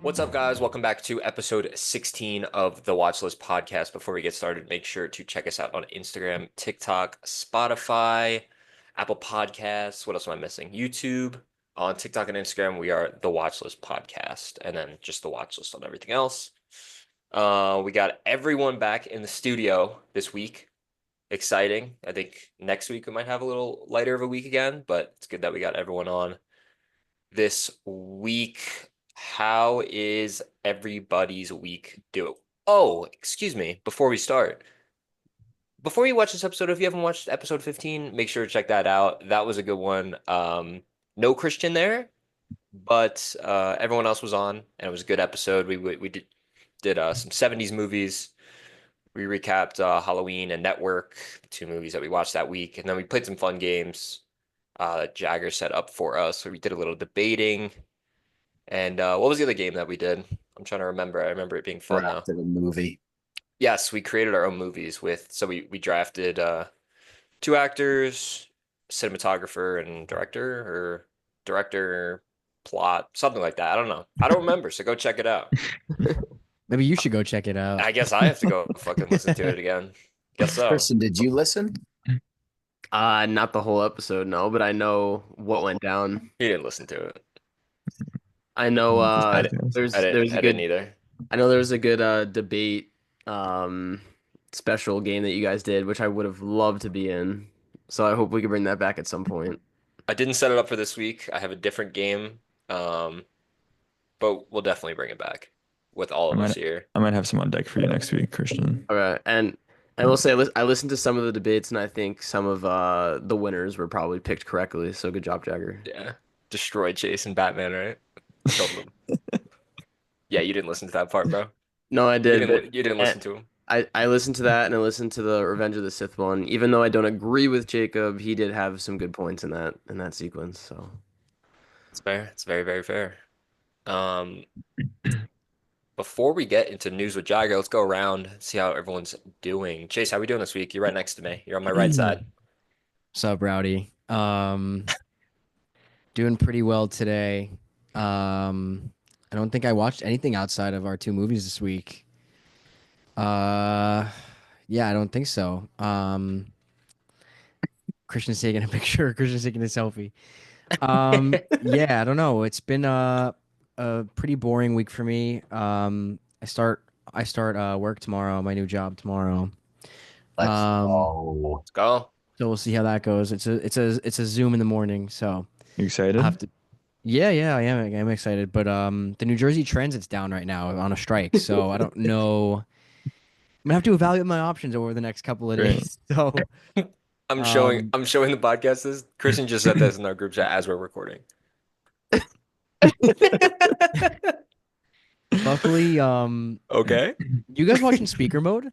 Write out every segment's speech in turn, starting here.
What's up, guys? Welcome back to episode 16 of the Watchlist podcast. Before we get started, make sure to check us out on Instagram, TikTok, Spotify, Apple Podcasts. What else am I missing? YouTube. On TikTok and Instagram, we are the Watchlist podcast, and then just the Watchlist on everything else. We got everyone back in the studio this week. Exciting. I think next week we might have a little lighter of a week again, but it's good that we got everyone on this week. How is everybody's week doing? Oh, excuse me. Before you watch this episode, if you haven't watched episode 15, make sure to check that out. That was a good one. No Christian there, but everyone else was on, and it was a good episode. We did some 70s movies. We recapped Halloween and Network, the two movies that we watched that week, and then we played some fun games Jagger set up for us. We did a little debating. And what was the other game that we did? I'm trying to remember. I remember it being fun though. Drafted a movie. Yes, we created our own movies so we drafted two actors, cinematographer and director, plot, something like that. I don't know. I don't remember, so go check it out. Maybe you should go check it out. I guess I have to go fucking listen to it again. Guess so. Kristen, did you listen? Not the whole episode, no, but I know what went down. You didn't listen to it. I know I there's didn't a good either. I know there was a good debate special game that you guys did, which I would have loved to be in. So I hope we can bring that back at some point. I didn't set it up for this week. I have a different game. But we'll definitely bring it back with all of us here. I might have some on deck for you next week, Christian. All right, and I will say I listened to some of the debates, and I think some of the winners were probably picked correctly. So good job, Jagger. Yeah. Destroyed Chase and Batman, right? Killed them. Yeah, you didn't listen to that part, bro. No, I did. You didn't listen to him. I listened to that, and I listened to the Revenge of the Sith one. Even though I don't agree with Jacob, he did have some good points in that sequence. So It's fair. It's very, very fair. Before we get into news with Jagger, let's go around, see how everyone's doing. Chase, how we doing this week? You're right next to me. You're on my right side. What's up, Rowdy? Doing pretty well today. I don't think I watched anything outside of our two movies this week. Yeah, I don't think so. Christian's taking a picture. Christian's taking a selfie. Yeah, I don't know. It's been a pretty boring week for me. I start work tomorrow, my new job tomorrow. Let's go. Let's go. So we'll see how that goes. It's a Zoom in the morning, so You excited? I'll have to. Yeah, I am excited. But the New Jersey Transit's down right now on a strike, so I don't know. I'm gonna have to evaluate my options over the next couple of Great. days. So I'm showing the podcast this. Christian just said this in our group chat as we're recording. luckily, Okay. you guys watching speaker mode?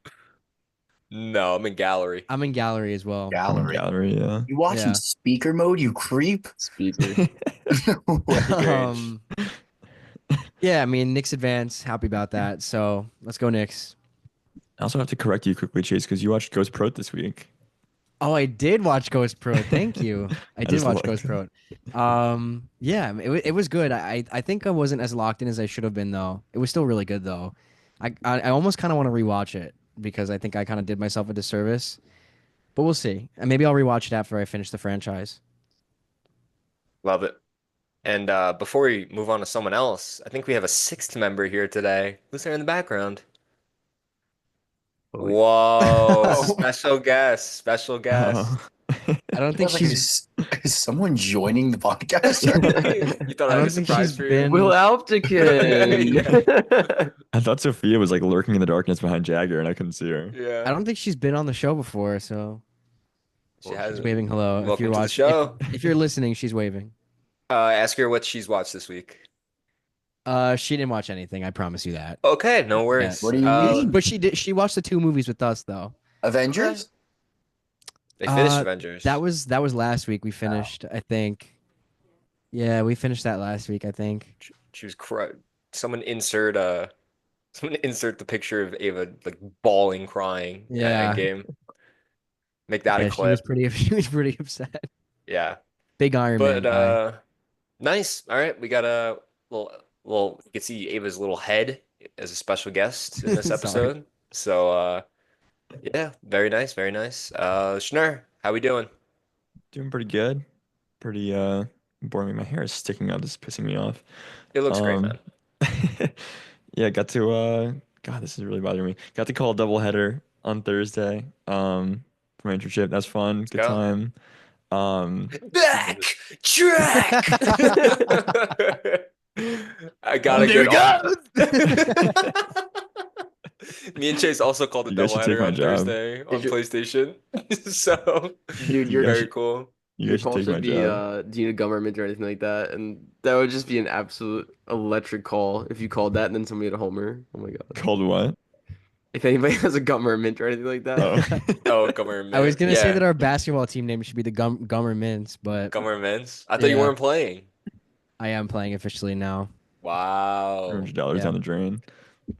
No, I'm in gallery. I'm in gallery as well. Gallery. yeah. You watching Yeah. speaker mode, you creep? speaker. Um, yeah, I mean Knicks advance. Happy about that. So let's go Knicks. I also have to correct you quickly, Chase, because you watched Ghost Pro this week. Oh, I did watch Ghost Pro. Thank you. I did just watch looked. Ghost Pro. Yeah, it was good. I think I wasn't as locked in as I should have been though. It was still really good though. I almost kind of want to rewatch it because I think I kind of did myself a disservice. But we'll see. And maybe I'll rewatch it after I finish the franchise. Love it. And before we move on to someone else, I think we have a sixth member here today. Who's there in the background? Whoa, special guest. Oh. I don't think Is someone joining the podcast? You thought I I don't had a think surprise she's for you? been- Will Alptikin. I thought Sophia was like lurking in the darkness behind Jagger, and I couldn't see her. Yeah. I don't think she's been on the show before, so She she's hasn't. waving hello. Welcome if you're to the watching, show. if you're listening, she's waving. Ask her what she's watched this week. She didn't watch anything. I promise you that. Okay, no worries. What do you mean? But she did. She watched the two movies with us though. Avengers? They finished Uh, Avengers. That was last week. We finished. I think. Yeah, we finished that last week. I think. She was someone insert the picture of Ava like bawling, crying. Yeah. Game. Make that Yeah, a she was clip. pretty. She was pretty upset. Yeah. Big Iron Man But guy. nice. All right, we got a little well, you can see Ava's little head as a special guest in this Sorry. episode. So, yeah, very nice, very nice. Schnur, how we doing? Doing pretty good. Pretty boring. My hair is sticking out. This is pissing me off. It looks great, Um, man. yeah, got to God, this is really bothering me. Got to call a doubleheader on Thursday. For my internship. That's fun. Let's Good go. time. Um, Back track. I got a There good. we go. Me and Chase also called a You guys should take doubleheader my on job. Thursday Did on you- PlayStation. So Dude, You guys very should, cool. you your guys should call take my should be job. do you need a gummer mint or anything like that? And that would just be an absolute electric call if you called that and then somebody had a homer. Oh my god. Called what? If anybody has a gummer mint or anything like that. Oh. Oh, government. I was gonna say Yeah, that our basketball team name should be the Gummer Mints, but governments. I thought you Yeah. weren't playing. I am playing officially now. Wow. $100 Yeah. down the drain.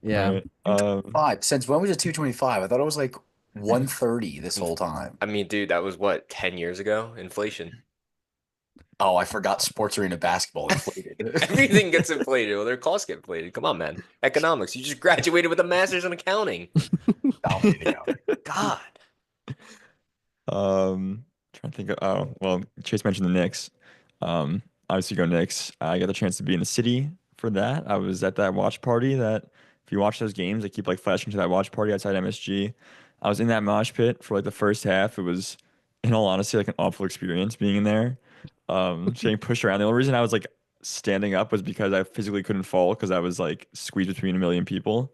Yeah. Right. 5. Since when was it 225? I thought it was like 130 this whole time. I mean, dude, that was what, 10 years ago? Inflation. Oh, I forgot sports arena basketball inflated. Everything gets inflated. Well, their costs get inflated. Come on, man. Economics. You just graduated with a master's in accounting. Dominating out. God. Trying to think of, oh, well, Chase mentioned the Knicks. Obviously go Knicks. I got the chance to be in the city for that. I was at that watch party that if you watch those games, they keep like flashing to that watch party outside MSG. I was in that mosh pit for like the first half. It was, in all honesty, like an awful experience being in there. Just getting pushed around. The only reason I was like standing up was because I physically couldn't fall because I was like squeezed between a million people.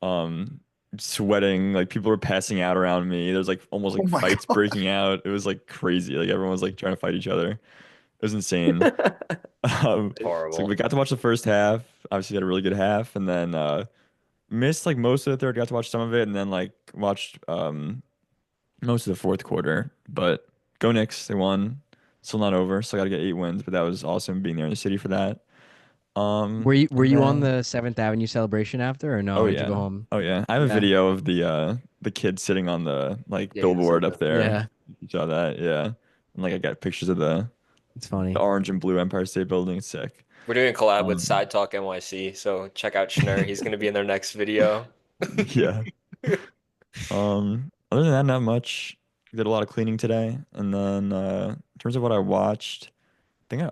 Um, Sweating, like people were passing out around me. There's like almost Oh like my fights God. breaking out. It was like crazy. Like everyone was like trying to fight each other. It was insane. So Horrible. we got to watch the first half. Obviously, had a really good half, and then missed like most of the third. Got to watch some of it, and then like watched most of the fourth quarter. But go Knicks! They won. Still not over. Still got to get 8 wins. But that was awesome being there in the city for that. Were And you on then the Seventh Avenue celebration after or no? oh Or did you go yeah, home? oh yeah. I have a Yeah. video of the kid sitting on the like Yeah, you sent billboard up that. there. Yeah. You saw that, yeah. And like I got pictures of It's the funny. orange and blue Empire State Building. It's sick. We're doing a collab with Um, Side Talk NYC, so check out Schnur. He's going to be in their next video. yeah. Other than that, not much. Did a lot of cleaning today, and then in terms of what I watched, I think I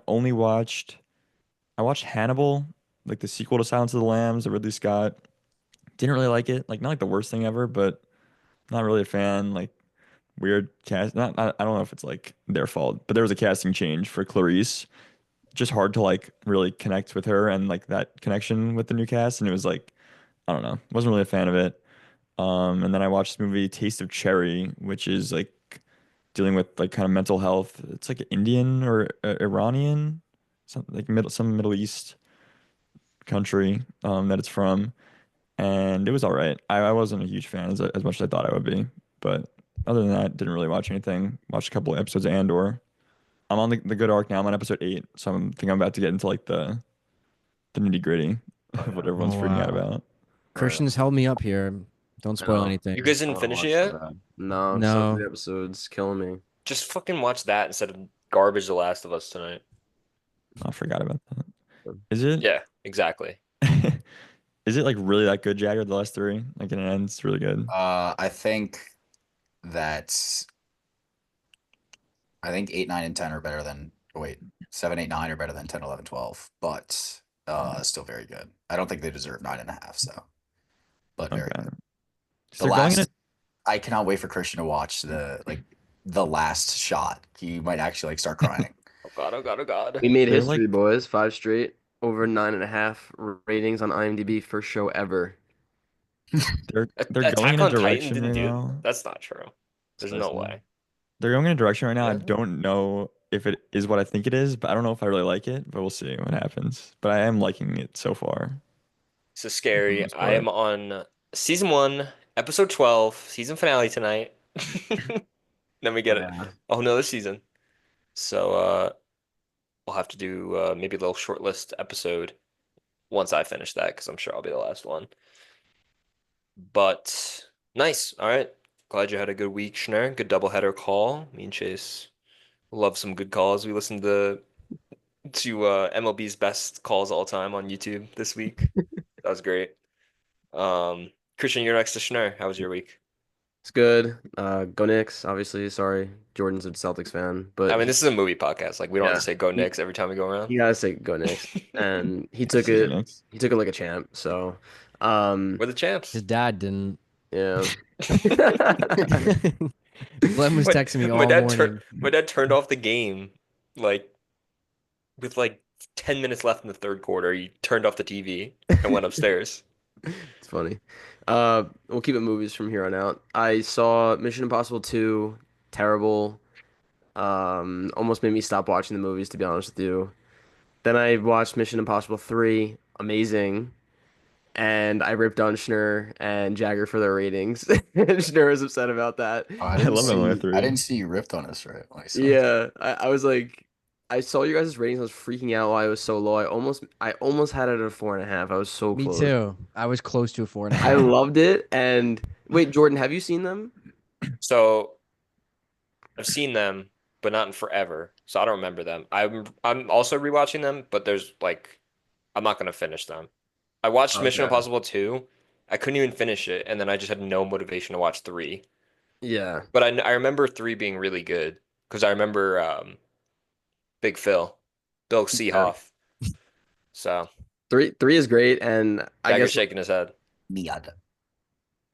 watched Hannibal, like the sequel to Silence of the Lambs, the Ridley Scott. Didn't really like it. Like not like the worst thing ever, but not really a fan. Like weird cast. Not I don't know if it's like their fault, but there was a casting change for Clarice. Just hard to like really connect with her and like that connection with the new cast, and it was like I don't know, wasn't really a fan of it. And then I watched the movie Taste of Cherry, which is like dealing with like kind of mental health. It's like Indian or Iranian, some Middle East country that it's from, and it was all right. I wasn't a huge fan as much as I thought I would be, but other than that, didn't really watch anything. Watched a couple of episodes of Andor. I'm on the good arc now. I'm on episode 8, so I'm about to get into like the nitty gritty of what everyone's Oh, freaking out wow. about. Christian's held me up here. Don't I spoil know. anything. You guys I didn't wanna finish it watch yet? that. No, still No. 3 episodes, killing me. Just fucking watch that instead of garbage The Last of Us tonight. I forgot about that. Is it? Yeah, exactly. Is it like really that good, Jagger? The last 3, like in an end, it's really good. I think that I think 8, 9, and 10 are better than wait, 7, 8, 9 are better than 10, 11, 12, but still very good. I don't think they deserve 9.5, so but very Okay. good. So The they're going in last I cannot wait for Christian to watch the last shot. He might actually like start crying. Oh god, oh god, oh god. We made They're history, like- boys. 5 straight, over 9.5 ratings on IMDb, first show ever. they're going Attack in a on Titan direction didn't right do it. now. That's not true. There's no Precisely. way. They're going in a direction right now. I Yeah. don't know if it is what I think it is, but I don't know if I really like it. But we'll see what happens. But I am liking it so far. So scary. most I am on season 1, episode 12, season finale tonight. Then we get Yeah. a whole nother season. So we'll have to do maybe a little short list episode once I finish that, because I'm sure I'll be the last one. But nice. All right. Glad you had a good week, Schnur. Good doubleheader call. Me and Chase love some good calls. We listened to to MLB's best calls all time on YouTube this week. That was great. Christian, you're next to Schnur. How was your week? It's good. Go Knicks, obviously. Sorry, Jordan's a Celtics fan, I but mean, this is a movie podcast. Like, we don't have yeah, to say go he, Knicks every time we go around. you gotta say Go Knicks, and he took Go it. Knicks. He took it like a champ. So, We're the champs. His dad didn't. yeah. Glenn was My, texting me my all dad turned morning. my dad turned off the game like with like 10 minutes left in the third quarter. He turned off the TV and went upstairs. It's funny. We'll keep it movies from here on out. I saw Mission Impossible 2, terrible. Almost made me stop watching the movies, to be honest with you. Then I watched Mission Impossible 3, amazing. And I ripped on Schnur and Jagger for their ratings. And Schnur was upset about that. Oh, I love MLB I 3. didn't see you ripped on us, right? When I saw it. Yeah, I was like, I saw you guys' ratings. I was freaking out why it was so low. I almost had it at a 4.5. I was so Me close. too. I was close to a 4.5. I loved it. And wait, Jordan, have you seen them? So I've seen them, but not in forever. So I don't remember them. I'm also rewatching them, but there's like I'm not gonna finish them. I watched Mission Okay. Impossible 2. I couldn't even finish it, and then I just had no motivation to watch 3. Yeah. But I remember 3 being really good because I remember Big Bill Yeah. Seehoff. So Three is great, and I Jagger's guess shaking his head. Miata.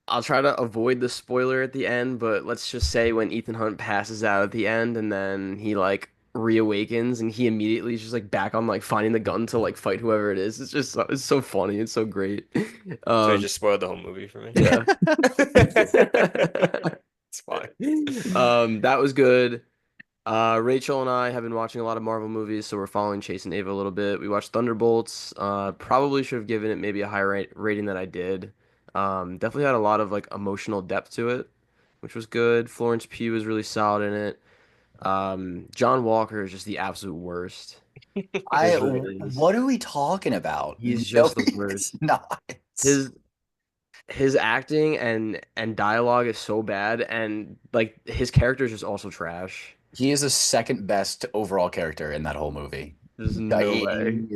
I'll try to avoid the spoiler at the end, but let's just say when Ethan Hunt passes out at the end and then he like reawakens and he immediately is just like back on like finding the gun to like fight whoever it is. It's so funny. It's so great. So he Um just spoiled the whole movie for me. yeah. It's fine. That was good. Rachel and I have been watching a lot of Marvel movies, so we're following Chase and Ava a little bit. We watched Thunderbolts. Probably should have given it maybe a higher rating than I did. Definitely had a lot of like emotional depth to it, which was good. Florence Pugh was really solid in it. John Walker is just the absolute worst. It really is. What are we talking about? He's No, just the it's worst. not. His his acting and dialogue is so bad, and like his character is just also trash. He is the second best overall character in that whole movie. There's no way.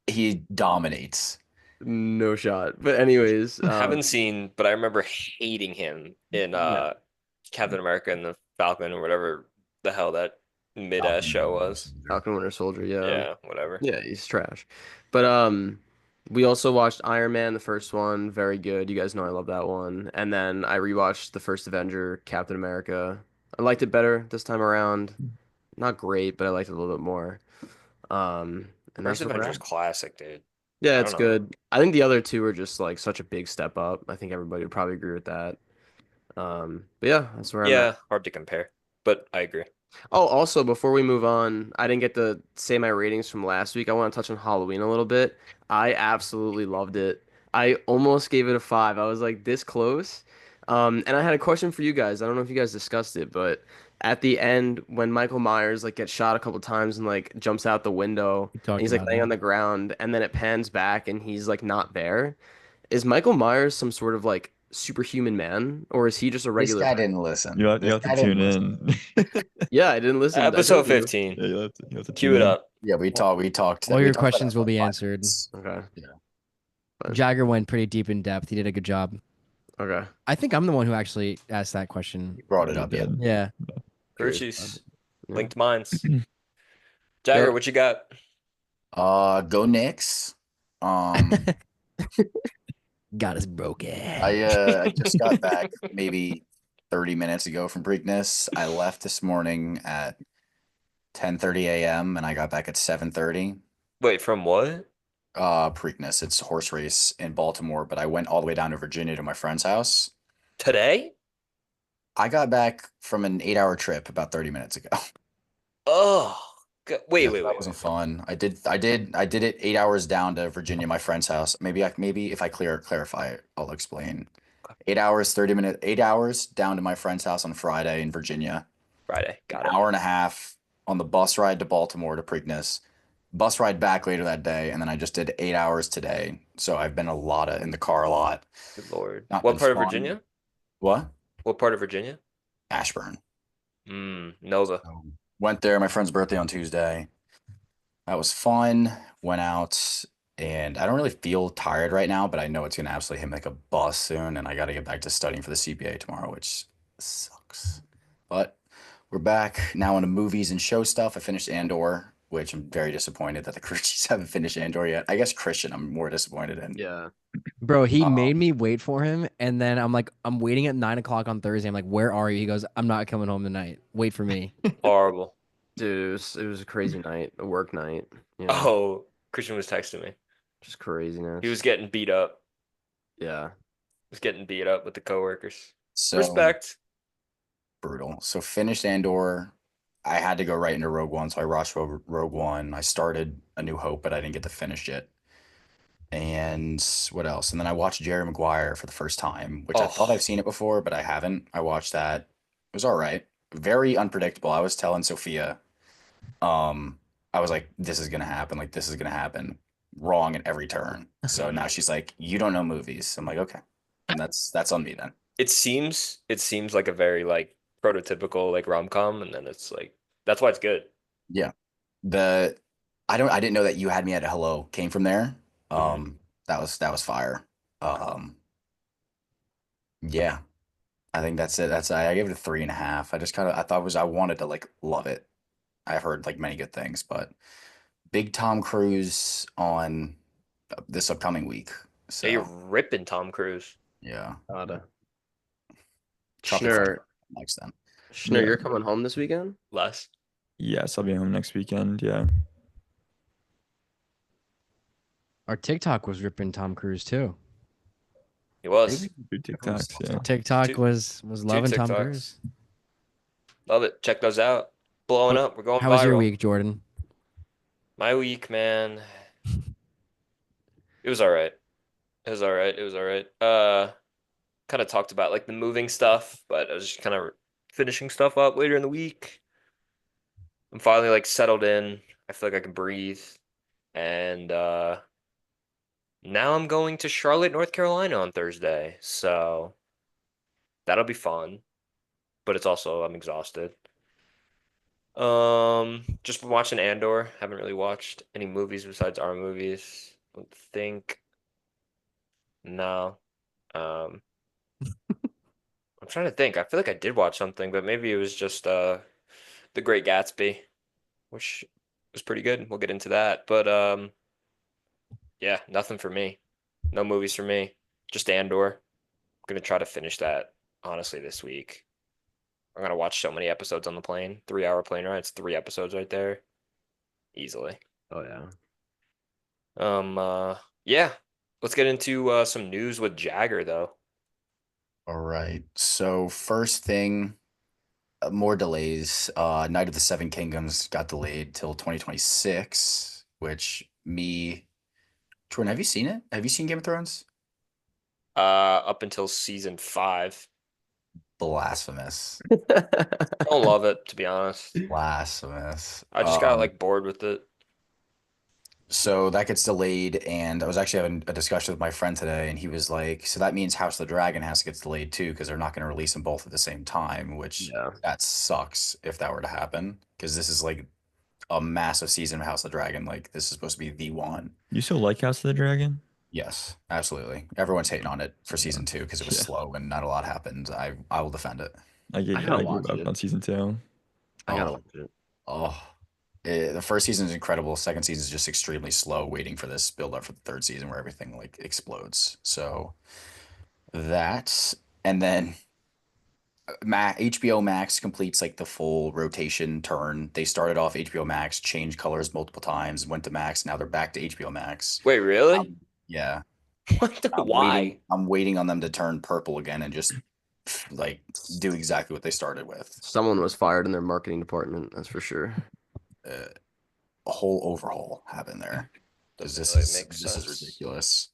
He dominates. No shot. But anyways, Haven't seen, but I remember hating him in yeah. Captain America and the Falcon or whatever the hell that mid-ass show was. Falcon Winter Soldier, yeah. Yeah, whatever. Yeah, he's trash. But we also watched Iron Man, the first one, very good. You guys know I love that one. And then I rewatched the first Avenger, Captain America. I liked it better this time around. Not great, but I liked it a little bit more. And First that's where we're Avengers at. classic, dude. Yeah, I it's don't know. good. I think the other two are just like such a big step up. I think everybody would probably agree with that. But yeah, that's where I'm at. Yeah, hard to compare, but I agree. Oh, also, before we move on, I didn't get to say my ratings from last week. I want to touch on Halloween a little bit. I absolutely loved it. I almost gave it a 5. I was like this close. And I had a question for you guys. I don't know if you guys discussed it, but at the end, when Michael Myers like gets shot a couple times and like jumps out the window We and talked he's like about laying it. on the ground, and then it pans back and he's like not there. Is Michael Myers some sort of like superhuman man, or is he just a This regular guy person? didn't listen. You have This to guy didn't tune listen. in. Yeah, I didn't listen. I Episode told you. 15. Yeah, you have to Cue tune it in. up. Yeah, we talked. All We your talked about questions that will for be like 5 answered. minutes. Okay. Yeah. Fine. Jagger went pretty deep in depth. He did a good job. Okay. I think I'm the one who actually asked that question. He brought it You up, yeah. did. Yeah. Curious Virtues, about Yeah. linked minds. Jagger, Yep. what you got? Go Knicks. Um, Got us broken. I just got back maybe 30 minutes ago from Preakness. I left this morning at 10:30 a.m. and I got back at 7:30. Wait, from what? Preakness, it's a horse race in Baltimore, but I went all the way down to Virginia to my friend's house. Today? I got back from an 8-hour trip about 30 minutes ago. Oh, wait, Yeah, wait, that wait, wasn't wait. fun. I did it 8 hours down to Virginia, my friend's house. Maybe if I clarify it, I'll explain. 8 hours, 30 minutes, 8 hours down to my friend's house on Friday in Virginia. Friday. An Got it. hour and a half on the bus ride to Baltimore to Preakness. Bus ride back later that day, and then I just did 8 hours today. So I've been in the car a lot. Good Lord. Not What been part of fun. Virginia? What? What part of Virginia? Ashburn. Nova. Went there. My friend's birthday on Tuesday. That was fun. Went out, and I don't really feel tired right now, but I know it's gonna absolutely hit me like a bus soon, and I got to get back to studying for the CPA tomorrow, which sucks. But we're back now into movies and show stuff. I finished Andor, which I'm very disappointed that the Christians haven't finished Andor yet. I guess Christian, I'm more disappointed in. Yeah. Bro, he Uh, made me wait for him, and then I'm like, I'm waiting at 9 o'clock on Thursday. I'm like, where are you? He goes, I'm not coming home tonight. Wait for me. Horrible. Dude, it was a crazy night, a work night. Yeah. Oh, Christian was texting me. Just craziness. He was getting beat up. Yeah. Was getting beat up with the coworkers. so Respect. brutal. So finished Andor. I had to go right into Rogue One, so I watched Rogue One. I started A New Hope, but I didn't get to finish it. And what else? And then I watched Jerry Maguire for the first time, which I thought Oh, I've seen it before, but I haven't. I watched that. It was all right. Very unpredictable. I was telling Sophia, I was like, this is gonna happen. Like, this is gonna happen. Wrong at every turn. So now she's like, you don't know movies. I'm like, okay. And that's on me then. it seems like a very like prototypical like rom-com, and then it's like that's why it's good. Yeah. The I didn't know that You Had Me at a Hello came from there. Mhm. That was fire. Um, yeah. I think that's it. I gave it a 3.5. I thought I wanted to like love it. I've heard like many good things, but big Tom Cruise on this upcoming week. Yeah, you're So ripping Tom Cruise. yeah, Gotta. chocolate fudge Schnur, next then. Schnur, Yeah. you're coming home this weekend? Less. Yes, I'll be home next weekend. Yeah. Our TikTok was ripping Tom Cruise too. He I think was Good everyone's TikToks. still Yeah. TikTok two was two loving Tom TikToks. Cruise. Love it. Check those out. Blowing What? up. We're going How was your viral. week, Jordan? My week, man. It was all right. It was all right. It was all right. Kind of talked about like the moving stuff, but I was just kind of finishing stuff up later in the week. I'm finally like settled in. I feel like I can breathe. And now I'm going to Charlotte, North Carolina on Thursday. So that'll be fun, but it's also I'm exhausted. Just been watching Andor. Haven't really watched any movies besides our movies. Don't think. No. Um, I'm trying to think. I feel like I did watch something, but maybe it was just The Great Gatsby, which was pretty good. We'll get into that. But yeah, nothing for me. No movies for me. Just Andor. I'm gonna try to finish that honestly this week. I'm gonna watch so many episodes on the plane. 3 hour plane ride. It's 3 episodes right there. Easily. Oh yeah. Yeah. Let's get into some news with Jagger though. All right. So first thing, more delays. Night of the Seven Kingdoms got delayed till 2026, which Jordan, have you seen it? Have you seen Game of Thrones? Up until season 5. Blasphemous. Don't love it, to be honest. Blasphemous. I just got like bored with it. So that gets delayed, and I was actually having a discussion with my friend today, and he was like, "So that means House of the Dragon has to get delayed too, because they're not going to release them both at the same time, which Yeah. that sucks if that were to happen, because this is like a massive season of House of the Dragon. Like this is supposed to be the one." You still like House of the Dragon? Yes, absolutely. Everyone's hating on it for Yeah. season two because it was Yeah. slow and not a lot happened. I will defend it. I gotta I watch gave up it. on season 2. I gotta Oh, watch it. oh. The first season is incredible. Second season is just extremely slow, waiting for this build up for the third season where everything like explodes. So that, and then HBO Max completes like the full rotation turn. They started off HBO Max, changed colors multiple times, went to Max. Now they're back to HBO Max. Wait, really? Yeah, What the, I'm waiting. why? I'm waiting on them to turn purple again and just like do exactly what they started with. Someone was fired in their marketing department, that's for sure. Uh, a whole overhaul happened there. Doesn't This really is make this is sense. ridiculous.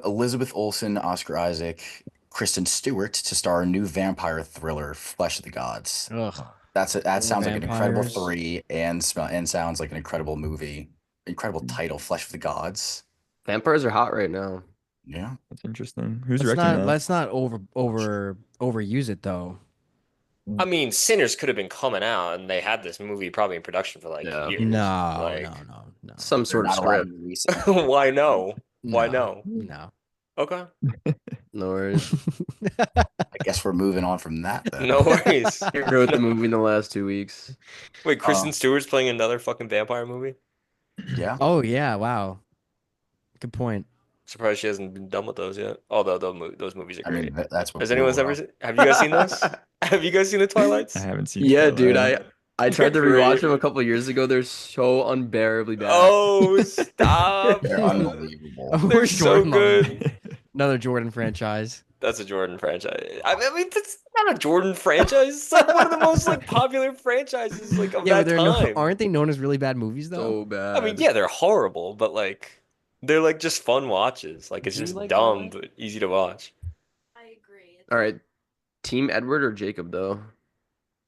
Elizabeth Olsen, Oscar Isaac, Kristen Stewart to star in new vampire thriller, Flesh of the Gods. Ugh. That sounds like an incredible Vampires. three and sounds like an incredible movie. Incredible title, Flesh of the Gods. Vampires are hot right now. Yeah. That's interesting. Who's Let's directing not that? let's not overuse it though. I mean, Sinners could have been coming out, and they had this movie probably in production for like Yeah. years. No, Like, no, no, no, Some They're sort of not allowed script. to release it. why no? Why no, no? no. Okay, No worries. I guess we're moving on from that then. no worries. He wrote the No. movie in the last 2 weeks. Wait, Uh, Kristen Stewart's playing another fucking vampire movie? yeah. Oh yeah, wow. Good point. Surprised she hasn't been done with those yet. Although those movies are I mean, great. that's what Has blew anyone her ever up. seen? Have you guys seen those? Have you guys seen the I Twilights? haven't seen Yeah, dude. Twilight. I tried to They're rewatch great. them a couple years ago. They're so unbearably bad. Oh, stop! They're unbelievable. Oh, They're where's so Jordan on that? good. Another Jordan franchise. That's a Jordan franchise. I mean, that's not a Jordan franchise. It's like one of the most like popular franchises like of Yeah, but that they're time. aren't they known as really bad movies though? So bad. I mean, yeah, they're horrible, but like they're like just fun watches. Like it's Do you just like dumb Twilight? but easy to watch. All right. Team Edward or Jacob, though?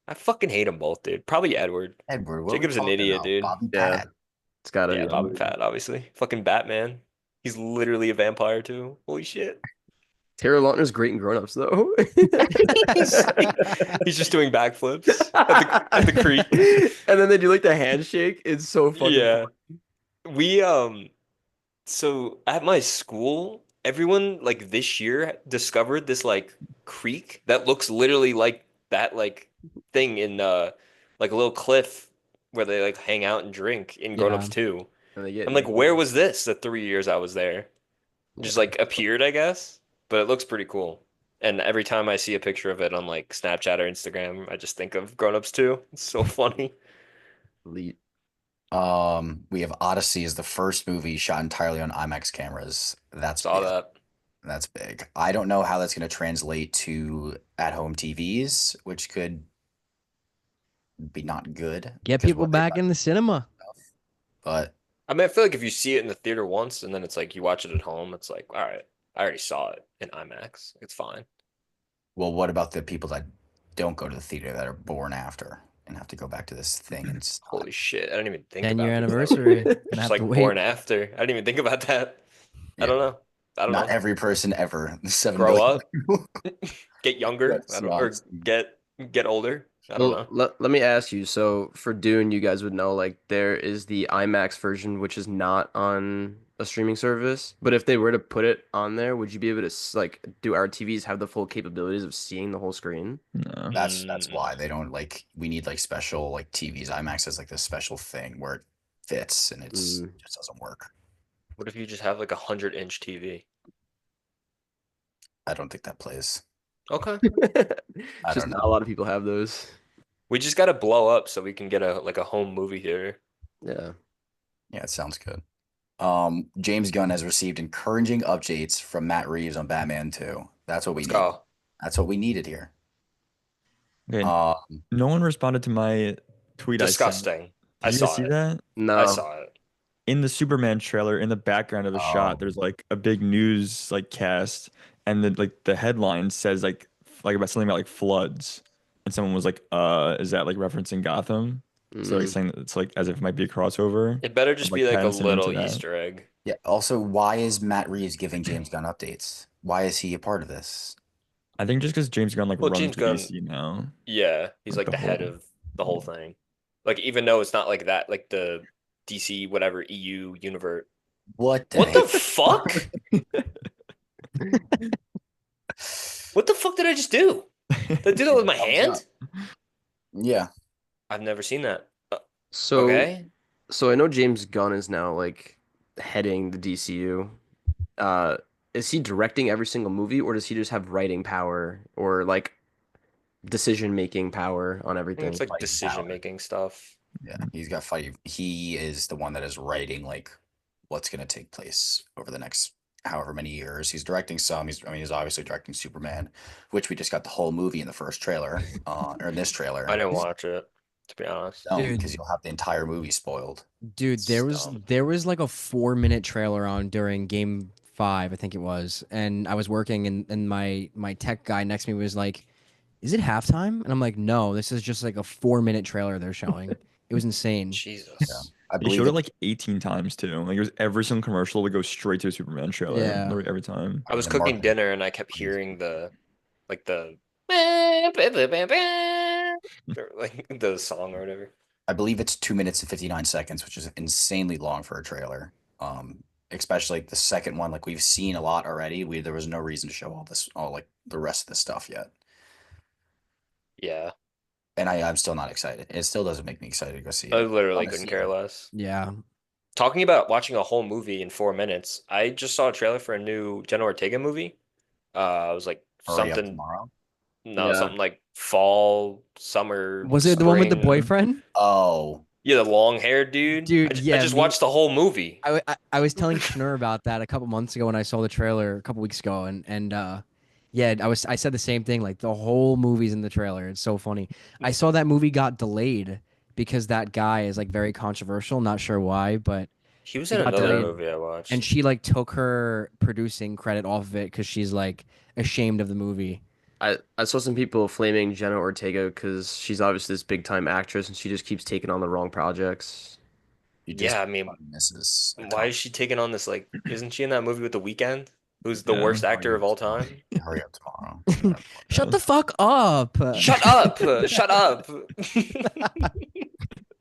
I fucking hate them both, dude. Probably Edward. Edward, what are we Jacob's an talking idiot, about? dude. Bobby Yeah. Pat. It's gotta Yeah, be. Bobby Pat, obviously. Fucking Batman. He's literally a vampire too. Holy shit. Taylor Lautner's great in Grown Ups, though. He's, he's just doing backflips at the creek. And then they do like the handshake. It's so fucking Yeah. We so at my school, everyone like this year discovered this like creek that looks literally like that like thing in like a little cliff where they like hang out and drink in Grown Ups Yeah. 2. And they get I'm like, where was this the 3 years I was there? Just Yeah. like appeared, I guess. But it looks pretty cool. And every time I see a picture of it on like Snapchat or Instagram, I just think of Grown Ups 2. It's so funny. elite. We have Odyssey is the first movie shot entirely on IMAX cameras. Saw that. That's big. I don't know how that's going to translate to at-home TVs, which could be not good. Get 'cause people what they back got in the cinema. But I mean, I feel like if you see it in the theater once and then it's like you watch it at home, it's like, all right, I already saw it in IMAX. It's fine. well, what about the people that don't go to the theater that are born after and have to go back to this thing and it's Holy shit. I didn't even think 10-year about it. anniversary. Gonna Just have like to wait. born after. I didn't even think about that. I Yeah. don't know. I don't not know. every person ever. 7 Grow billion up, people. get younger, That I don't, or sucks. get older. I don't know. Let me ask you. So for Dune, you guys would know like there is the IMAX version, which is not on a streaming service. But if they were to put it on there, would you be able to like do our TVs have the full capabilities of seeing the whole screen? No. That's why they don't like we need like special like TVs. IMAX is like this special thing where it fits and it just doesn't work. What if you just have like 100-inch TV? I don't think that plays. Okay. I Just don't not know. a lot of people have those. We just gotta blow up so we can get a like a home movie theater. Yeah. Yeah, it sounds good. James Gunn has received encouraging updates from Matt Reeves on Batman 2. That's what we Let's need. go. That's what we needed here. Okay, Um, no one responded to my tweet I sent. Disgusting. Did I you saw guys see it. that? No. I saw it. In the Superman trailer, in the background of a shot, Oh. there's like a big news like cast, and the headline says like about something about like floods, and someone was like, is that like referencing Gotham? So like Mm. saying that it's like as if it might be a crossover. It better just like, be like a Pattinson into little that. Easter egg. yeah. Also, why is Matt Reeves giving James Gunn updates? Why is he a part of this? I think just because James Gunn like Well, runs James the Gunn- DC now. Yeah, he's Like like the the head whole- of the whole thing. Like even though it's not like that, like the DC whatever EU universe. What the What the heck? fuck? What the fuck did I just do? Did I do that with my hand? Yeah. I've never seen that. So Okay. so I know James Gunn is now like heading the DCU. Is he directing every single movie, or does he just have writing power or like decision-making power on I think everything? it's like Fighting decision making stuff. Yeah. He's got fight. He is the one that is writing like what's going to take place over the next however many years. He's directing some. He's obviously directing Superman, which we just got the whole movie in the first trailer, or in this trailer. I didn't watch it, to be honest. No, Dude. because you'll have the entire movie spoiled. Dude, there was Dumb. like a 4-minute trailer on during game 5, I think it was, and I was working and my tech guy next to me was like, "Is it halftime?" And I'm like, "No, this is just like a 4-minute trailer they're showing." It was insane. Jesus. I They believe showed it it- like 18 times too. Like it was every single commercial would go straight to a Superman trailer. Yeah. Every time. I was the cooking marketing dinner and I kept hearing the like the Or, like the song or whatever. I believe it's 2 minutes and 59 seconds, which is insanely long for a trailer. Especially the second one, like we've seen a lot already. There was no reason to show all like the rest of the stuff yet. Yeah, And I'm still not excited. It still doesn't make me excited to go see I it. literally Wanna couldn't see care it. less. Yeah. Talking about watching a whole movie in 4 minutes, I just saw a trailer for a new Jenna Ortega movie. It was like Hurry up something, tomorrow. no, Yeah. something like fall, summer, Was it the one with the spring. boyfriend? Oh, Yeah, the long haired dude. Dude, I yeah, just watched the whole movie. I was telling Schnur about that a couple months ago when I saw the trailer a couple weeks ago, and yeah, I said the same thing. Like the whole movie's in the trailer. It's so funny. I saw that movie got delayed because that guy is like very controversial. Not sure why, but He was it in got another delayed, movie I and watched. she like took her producing credit off of it because she's like ashamed of the movie. I saw some people flaming Jenna Ortega because she's obviously this big time actress and she just keeps taking on the wrong projects. you just Yeah, I mean, misses a why ton. is she taking on this? Like, isn't she in that movie with The Weeknd? Who's the Yeah. worst actor of all time? Hurry up tomorrow. Shut up. Shut the fuck up. Shut up! Shut up!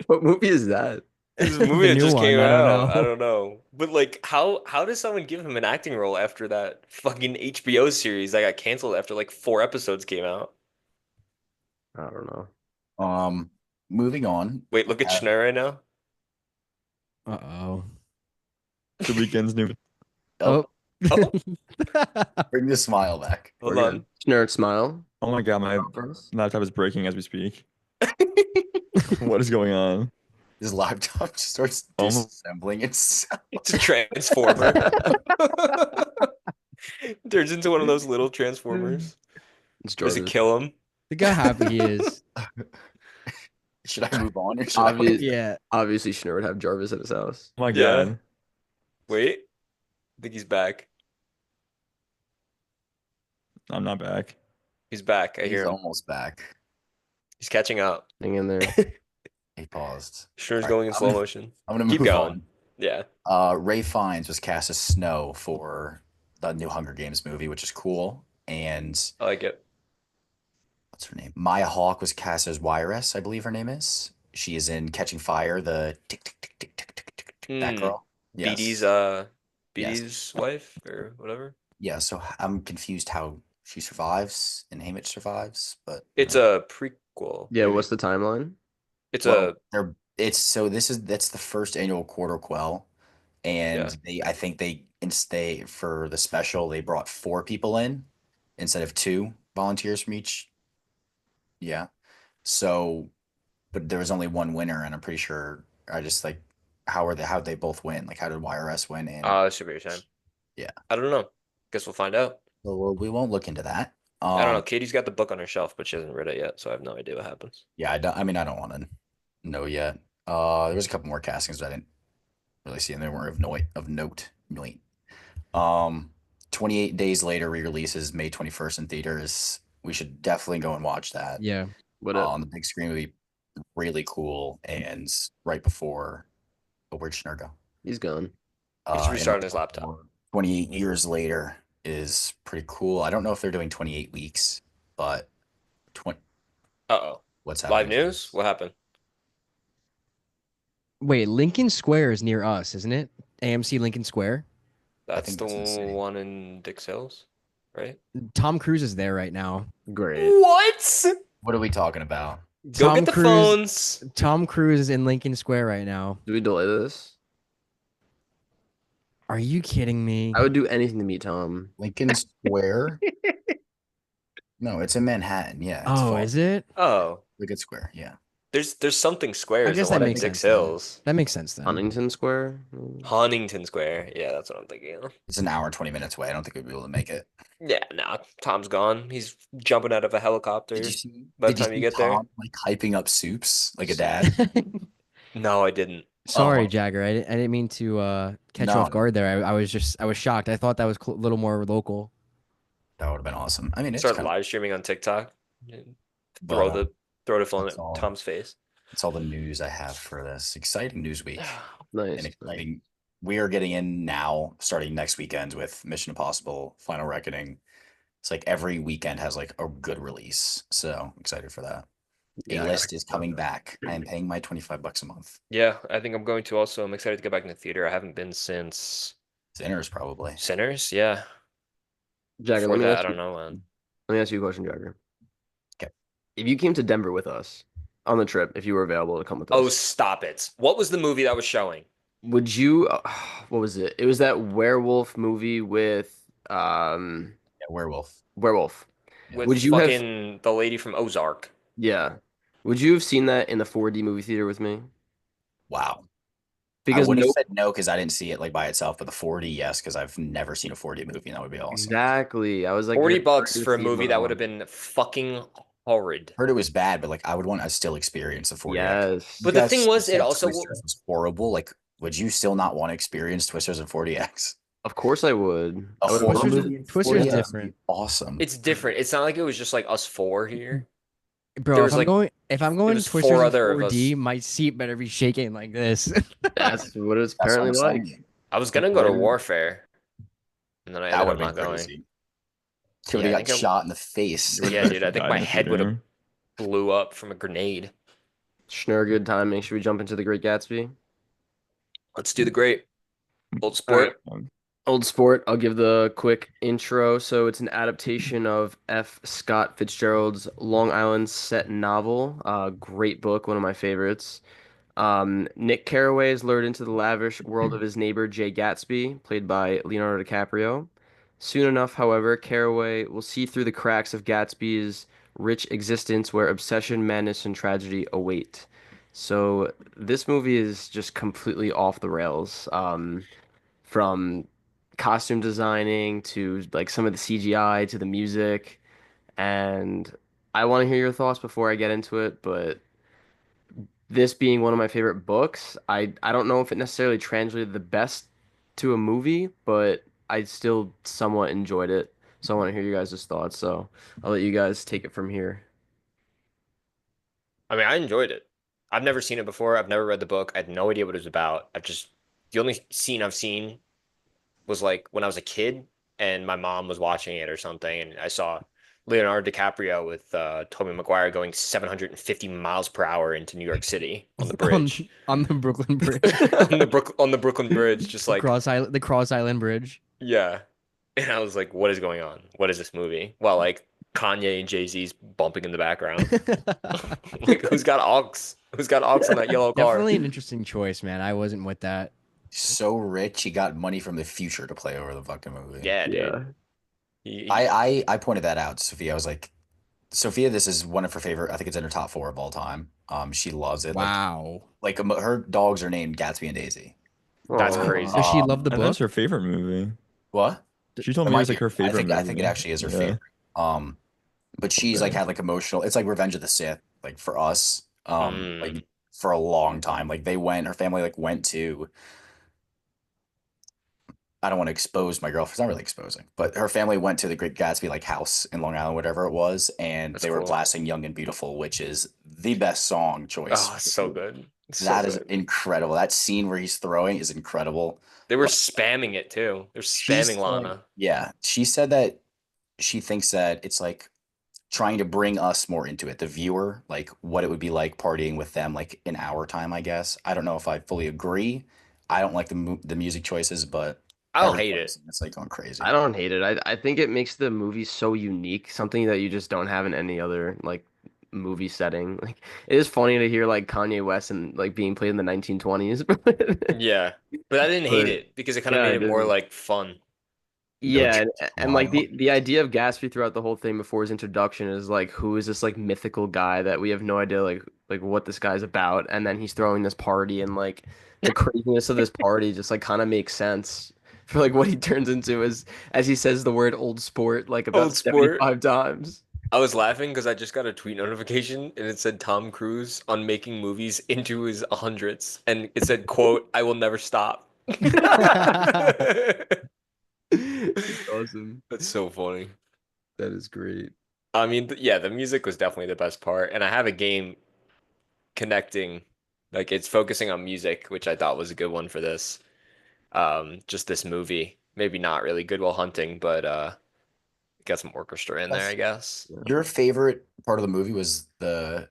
What movie is that? This movie The that new just one. came I don't out. I know. don't know. But like how does someone give him an acting role after that fucking HBO series that got canceled after like 4 episodes came out? I don't know. Um, Moving on. Wait, look at Uh, Schnur right now. Uh-oh. The weekend's new. oh, Oh, bring the smile back. hold We're on. Generic smile. Oh my god, my laptop is breaking as we speak. What is going on? His laptop just starts Oh disassembling itself. It's a transformer. Turns into one of those little transformers. It's Does it Jarvis. kill him? Look how happy he is. Should I move on or should I wait? Yeah. Obviously, Schnur would have Jarvis at his house. my Yeah. god. Wait. I think he's back. I'm not back. He's back. I He's hear him. almost back. He's catching up. Hang in there. He paused. Schnur's Alright, going in I'm slow gonna- motion. I'm gonna Keep move going. on. Yeah. Ray Fiennes was cast as Snow for the new Hunger Games movie, which is cool. And I like it. what's her name? Maya Hawke was cast as Wiress, I believe her name is. She is in Catching Fire, the tick tick tick tick tick tick tick tick. That Mm. girl. Yes. BD's Yes. BD's wife or whatever. Yeah, so I'm confused how she survives and Haymitch survives, but It's a prequel. Yeah, maybe. what's the timeline? It's well, that's the first annual Quarter Quell, and Yeah. I think they for the special they brought 4 people in instead of 2 volunteers from each. Yeah, so but there was only one winner, and I'm pretty sure I just like how'd they both win? Like how did YRS win? And That should be your time. yeah, I don't know. Guess we'll find out. well, we won't look into that. I don't know. Katie's got the book on her shelf, but she hasn't read it yet, so I have no idea what happens. Yeah, I mean, I don't want to know yet. There was a couple more castings that I didn't really see, and they weren't of note. 28 days later, re-releases May 21st in theaters. We should definitely go and watch that. Yeah. What On the big screen would be really cool, and right before where'd Schnur go? He's gone. He's And restarting his laptop. 28 years later is pretty cool. I don't know if they're doing 28 weeks, but 20. Uh-oh. What's Live happening? news? What happened? Wait, Lincoln Square is near us, isn't it? AMC Lincoln Square. That's think the that's in the city. one in Dix Hills, right? Tom Cruise is there right now. Great. What? What are we talking about? Go Tom get the Cruise- phones. Tom Cruise is in Lincoln Square right now. Do we delay this? Are you kidding me? I would do anything to meet Tom. Lincoln Square? No, it's in Manhattan. Yeah. It's Oh, far. is it? Oh, Lincoln Square. Yeah. there's something squares. I guess the that one in makes Dix sense then. Hills. That makes sense then. Huntington Square? Huntington Square. Yeah, that's what I'm thinking of. It's an hour and 20 minutes away. I don't think we'd be able to make it. Yeah, nah. Tom's gone. He's jumping out of a helicopter. Did you see, by the did you time you see get there? Tom, like hyping up soups like a dad? No, I didn't. Sorry, Oh. Jagger. I didn't mean to catch you No, off guard there. I was shocked. I thought that was a little more local. That would have been awesome. I mean, it's Start kind of live streaming on TikTok. Throw the phone that's at all. Tom's face. It's all the news I have for this exciting news week. Nice. And exciting. We are getting in now, starting next weekend with Mission Impossible: Final Reckoning. It's like every weekend has like a good release, so I'm excited for that. Yeah, I gotta A-list is go coming with back. I am that. paying my $25 a month. Yeah, I think I'm going to also. I'm excited to go back in the theater. I haven't been since Sinners probably. Sinners. Yeah. Jagger, Before that, I don't know when. let me ask you a question, Jagger. Okay. If you came to Denver with us on the trip, if you were available to come with Oh, us, stop it. What was the movie that was showing? would you? What was it? It was that werewolf movie with Yeah, werewolf. werewolf. Yeah. With Would you have? fucking the lady from Ozark. Yeah. Would you have seen that in the 4D movie theater with me? Wow. I Because would have no, said no because I didn't see it like by itself, but the 4D, yes, because I've never seen a 4D movie, and that would be awesome. exactly. I was like 40 gonna bucks to for a see movie that would mom. have been fucking horrid. Heard it was bad, but like I would want to still experience the 4DX. You Yes. But the thing guys was, it said also, Twisters was horrible. Like, would you still not want to experience Twisters in 4DX? Of course I would. A I would horror love Twister's movie to. in Twister's 4DX Yeah. would be different. awesome. it's different. It's not like it was just like us four here. There Bro, was like, if I'm it going was Twisters four in other of us. 4D, my seat better be shaking like this. That's what it's That's what apparently I'm like. saying. I was gonna go to Apparently- Warfare, and then I That ended would up have been not going. crazy. Could Yeah, have I got think shot in the face. You would yeah, have dude, I think died my in the head would have theater. blew up from a grenade. Schnur, good timing. Should we jump into the Great Gatsby? Let's do the great old All right. sport. Old sport. I'll give the quick intro. So it's an adaptation of F. Scott Fitzgerald's Long Island set novel. Great book, one of my favorites. Nick Carraway is lured into the lavish world of his neighbor Jay Gatsby, played by Leonardo DiCaprio. Soon enough, however, Carraway will see through the cracks of Gatsby's rich existence where obsession, madness, and tragedy await. So this movie is just completely off the rails. From costume designing to like some of the CGI to the music. And I want to hear your thoughts before I get into it, but this being one of my favorite books, I don't know if it necessarily translated the best to a movie, but I still somewhat enjoyed it. So I want to hear you guys' thoughts. So I'll let you guys take it from here. I mean, I enjoyed it. I've never seen it before. I've never read the book. I had no idea what it was about. The only scene I've seen was like when I was a kid and my mom was watching it or something, and I saw Leonardo DiCaprio with Tobey Maguire going 750 miles per hour into New York City on the on bridge, on the Brooklyn Bridge, on the Brooklyn Bridge, just like the Cross Island Bridge. yeah. And I was like, what is going on? What is this movie? Well, like Kanye and Jay-Z's bumping in the background. Like who's got aux? Who's got aux on that yellow car? Definitely an interesting choice, man. I wasn't with that. So rich, he got money from the future to play over the fucking movie. Yeah, dude. Yeah. I pointed that out to Sophia. I was like, Sophia, this is one of her favorite. I think it's in her top 4 of all time. She loves it. Wow. Her dogs are named Gatsby and Daisy. That's Aw. crazy. Does she love the And book? that's her favorite movie. What? She told It me it might was like be. her favorite movie. I think it actually is her Yeah. favorite. But she's like Okay. had like emotional. It's like Revenge of the Sith. Like for us, Mm. like for a long time. Like her family like went to. I don't want to expose my girlfriend. It's not really exposing, but her family went to the Great Gatsby like house in Long Island, whatever it was, and That's they were cool. blasting "Young and Beautiful," which is the best song choice. Oh, so good. So That is good. incredible. That scene where he's throwing is incredible. They were Like, spamming it too. They're she spamming said- Lana. Yeah, she said that she thinks that it's like trying to bring us more into it, the viewer, like what it would be like partying with them, like in our time, I guess. I don't know if I fully agree. I don't like the music choices, but I don't hate it. it's like going crazy. I don't hate it. I think it makes the movie so unique, something that you just don't have in any other like movie setting. Like it is funny to hear like Kanye West and like being played in the 1920s. Yeah, but I didn't hate But it because it kind of yeah, I made it more didn't. like fun. No Yeah, and like drama. the idea of Gatsby throughout the whole thing before his introduction is like who is this like mythical guy that we have no idea like what this guy's about, and then he's throwing this party and like the craziness of this party just like kind of makes sense for like what he turns into as he says the word old sport like about Old sport. 75 times. I was laughing because I just got a tweet notification and it said Tom Cruise on making movies into his hundreds, and it said, "quote I will never stop." That's awesome. That's so funny. That is great. I mean, yeah, the music was definitely the best part, and I have a game connecting, like it's focusing on music, which I thought was a good one for this. Just this movie, maybe not really Good Will Hunting, but got some orchestra in there, I guess. Your favorite part of the movie was the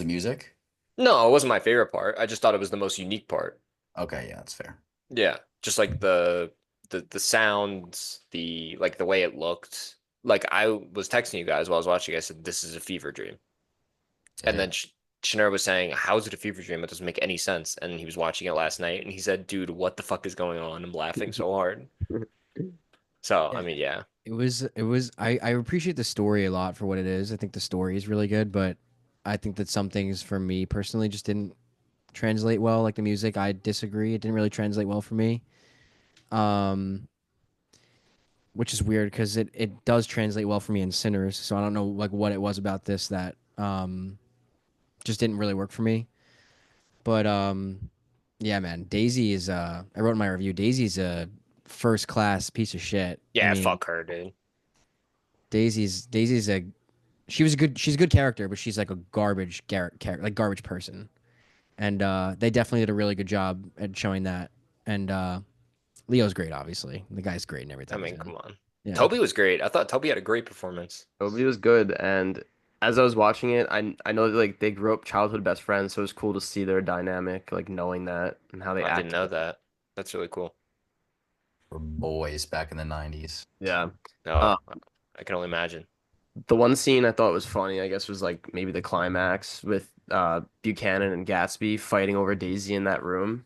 music? No, it wasn't my favorite part. I just thought it was the most unique part. Okay, yeah, that's fair. Yeah, just like the sounds, the like the way it looked. Like I was texting you guys while I was watching. I said this is a fever dream, and Yeah. then Shinner was saying, "How is it a fever dream? It doesn't make any sense." And he was watching it last night, and he said, "Dude, what the fuck is going on?" I'm laughing so hard. So I Yeah. mean, yeah, I appreciate the story a lot for what it is. I think the story is really good, but I think that some things for me personally just didn't translate well. Like the music, I disagree. It didn't really translate well for me. Um, which is weird because it does translate well for me in Sinners. So I don't know like what it was about this that just didn't really work for me. But yeah, man, Daisy is I wrote in my review, Daisy's a first class piece of shit. I yeah, mean, fuck her, dude. Daisy's a she's a good character, but she's like a garbage character, like garbage person. And they definitely did a really good job at showing that. And Leo's great, obviously. The guy's great and I everything he's mean, in. come on. Yeah. Toby was great. I thought Toby had a great performance. Toby was good, and as I was watching it, I know that like they grew up childhood best friends, so it was cool to see their dynamic, like knowing that and how they I didn't act. know that. That's really cool. For boys back in the 90s. Yeah. No, Uh, I can only imagine. the one scene I thought was funny, I guess, was like maybe the climax with Buchanan and Gatsby fighting over Daisy in that room.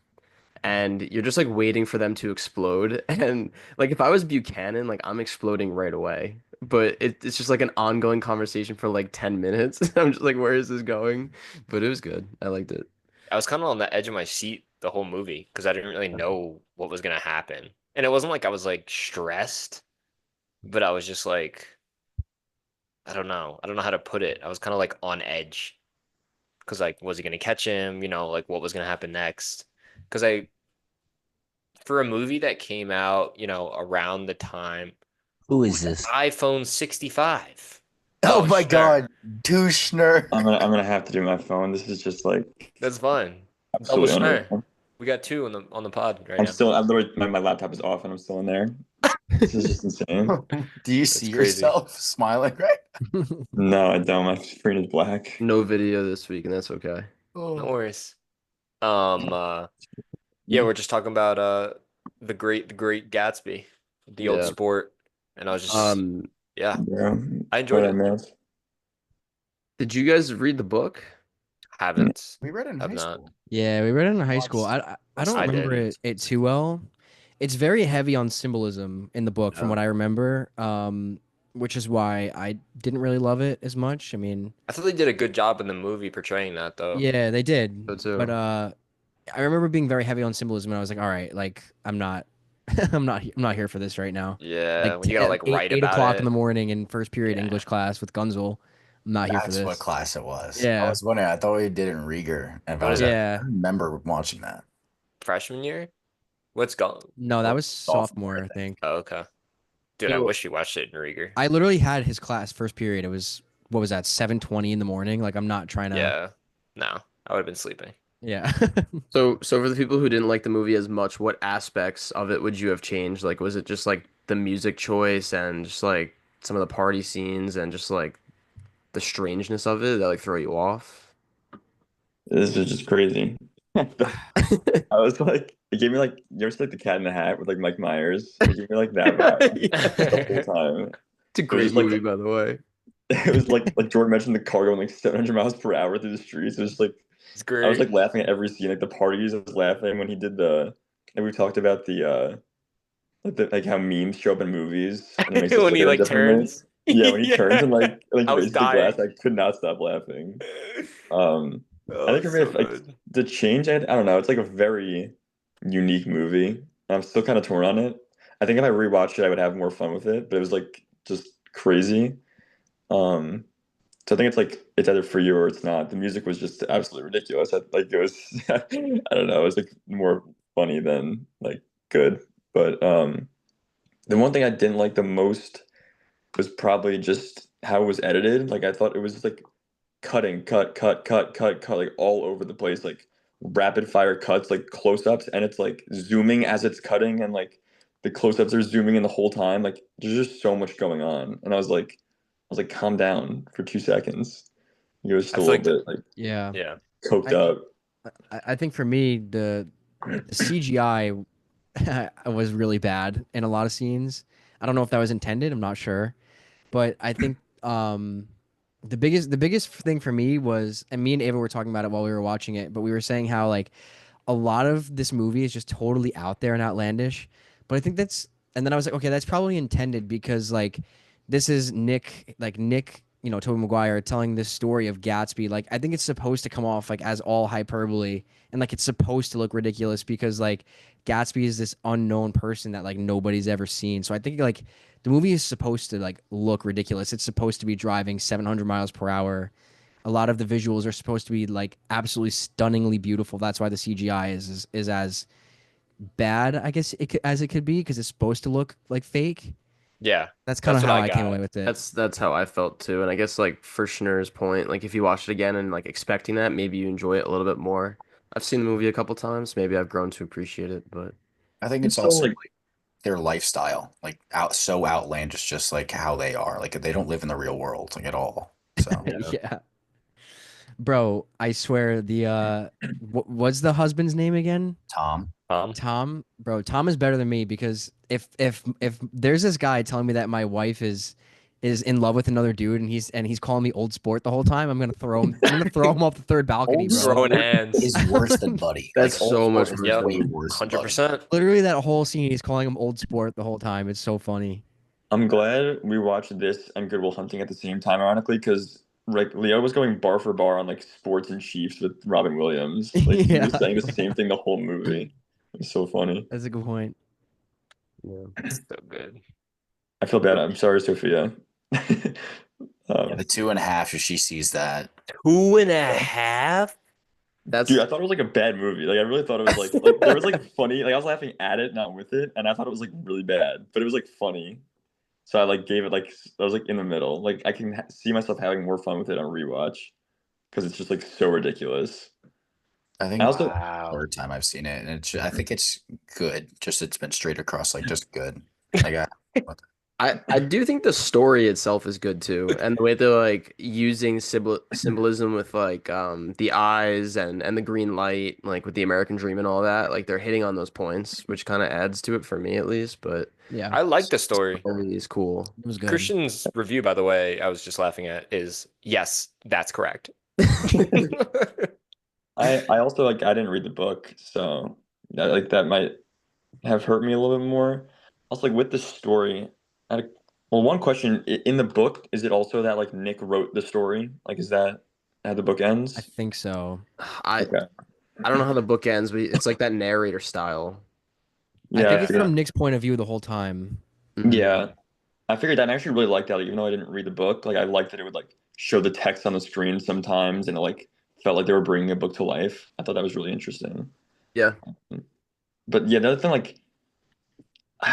And you're just like waiting for them to explode. And like if I was Buchanan, like I'm exploding right away. But it's just like an ongoing conversation for like 10 minutes. I'm just like, where is this going? But it was good. I liked it. I was kind of on the edge of my seat the whole movie because I didn't really know what was gonna happen. And it wasn't like I was like stressed, but I was just like, I don't know. I don't know how to put it. I was kind of like on edge because like, was he gonna catch him? You know, like what was gonna happen next? Because for a movie that came out, around the time Who is with the this? iPhone 65. Oh Oh, my sure. God, douche I'm gonna have to do my phone. This is just like That's fine. Double absolutely snare. unreal. We got two on the pod right I'm now. still. I'm literally. My laptop is off and I'm still in there. This is just insane. Do you That's see crazy. yourself smiling, right? No, I don't. My screen is black. No video this week, and that's okay. No Oh. worries. Yeah, we're just talking about the Great Gatsby, the old Yeah. sport, and I was just Um, yeah, Yeah. I All enjoyed right, it. man. did you guys read the book? Haven't We read it in have high not. school. Yeah, we read it in high school. Watched I don't I remember did. it too well. It's very heavy on symbolism in the book from Yeah. what I remember. Which is why I didn't really love it as much. I mean, I thought they did a good job in the movie portraying that though. yeah, they did. So But too. I remember being very heavy on symbolism and I was like, all right, like I'm not I'm not here for this right now. Yeah, Like when you gotta like write eight about o'clock in the it. morning in first period Yeah, English class with Gunzel. I'm not here for That's what this. class it was. I Yeah. was wondering. I thought we did it in Rieger, and what is that? Yeah. I remember watching that. Freshman year? What's gone? No, that What? was Sophomore, sophomore, I I think. think. Oh, okay. Dude, I So wish we watched it in Rieger. I literally had his class first period. It was what was that, 7:20 in the morning? Like I'm not trying to Yeah, no, I would have been sleeping. yeah. so for the people who didn't like the movie as much, what aspects of it would you have changed? Like, was it just like the music choice and just like some of the party scenes and just like the strangeness of it that like throw you off? This is just crazy. I was like, it gave me like, you ever see like the Cat in the Hat with like Mike Myers? It gave me like that vibe the whole time. It's a It was great just like movie, by the way. it was like Jordan mentioned the car going like 700 miles per hour through the streets. It was like It's I was great. like laughing at every scene, like the parties. I was laughing when he did and we talked about like how memes show up in movies and it makes us When look he at them like differently. turns. Yeah, when he turns Yeah. and like I was raises the glass, dying. I could not stop laughing. Um, I Oh, think it's for me, so like good. the change, I don't know. It's like a very unique movie. I'm still kind of torn on it. I think if I rewatched it, I would have more fun with it. But it was like just crazy. Um, so I think it's either for you or it's not. The music was just absolutely ridiculous. Like it was, I don't know. It was like more funny than like good. But the one thing I didn't like the most was probably just how it was edited. Like I thought it was just like cutting, cut, like all over the place, like rapid fire cuts, like close ups, and it's like zooming as it's cutting, and like the close-ups are zooming in the whole time. Like there's just so much going on, and I was like, calm down for 2 seconds. He was just I a feel little like bit like Yeah. yeah. coked I up. I think for me the CGI was really bad in a lot of scenes. I don't know if that was intended. I'm not sure, but I think the biggest thing for me was, and me and Ava were talking about it while we were watching it, but we were saying how like a lot of this movie is just totally out there and outlandish. But I think that's, and then I was like, okay, that's probably intended because like this is Nick, Tobey Maguire telling this story of Gatsby. Like I think it's supposed to come off like as all hyperbole and like it's supposed to look ridiculous because like Gatsby is this unknown person that like nobody's ever seen. So I think like the movie is supposed to like look ridiculous. It's supposed to be driving 700 miles per hour. A lot of the visuals are supposed to be like absolutely stunningly beautiful. That's why the CGI is as bad, I guess, as it could be because it's supposed to look like fake. Yeah. That's kind That's of what how I I came got. away with it. That's how I felt too. And I guess like for Schnur's point, like if you watch it again and like expecting that, maybe you enjoy it a little bit more. I've seen the movie a couple times. Maybe I've grown to appreciate it, but I think It's it's so also like like their lifestyle, like so outlandish, just like how they are. Like they don't live in the real world like at all. So yeah. Yeah, bro. I swear what's the husband's name again? Tom, Tom, bro. Tom is better than me because if there's this guy telling me that my wife is in love with another dude and he's calling me old sport the whole time, I'm gonna throw him. I'm gonna throw him off the third balcony, old bro. Throwing sport hands. is worse than Buddy. That's Like old so much sport is worse Yep. way than worse than Buddy. 100%. Literally that whole scene, he's calling him old sport the whole time. It's so funny. I'm glad we watched this and Good Will Hunting at the same time, ironically, because like Leo was going bar for bar on like sports and Chiefs with Robin Williams. Like he Yeah, was saying the yeah, same thing the whole movie. It was so funny. that's a good point. yeah. So good. I feel bad. I'm sorry, Sophia. Yeah, um, the 2.5. If she sees that, 2.5? That's dude, I thought it was like a bad movie. Like I really thought it was like there was like funny. Like I was laughing at it, not with it, and I thought it was like really bad, but it was like funny. So I like gave it like I was like in the middle. Like I can see myself having more fun with it on rewatch because it's just like so ridiculous. I I think also Wow. third time I've seen it, and I think it's good. Just it's been straight across, like just good. Like I do think the story itself is good too, and the way they're like using symbolism with like the eyes and the green light, like with the American dream and all that, like they're hitting on those points, which kind of adds to it for me at least. But Yeah, I like the story. story is cool. it was good. Christian's review, by the way, I was just laughing at, is yes, that's correct. I also like I didn't read the book, so that might have hurt me a little bit more. Also, like with the story, I had well, one question in the book, is it also that like Nick wrote the story? Like, is that how the book I ends? think so. I Okay. I don't know how the book ends, but it's like that narrator style. I Yeah, think I it's figured. from Nick's point of view the whole time. Mhm. Yeah, I figured that. And I actually really liked that. Even though I didn't read the book, like I liked that it would like show the text on the screen sometimes, and it like felt like they were bringing a book to life. I thought that was really interesting. Yeah. But yeah, the other thing, like,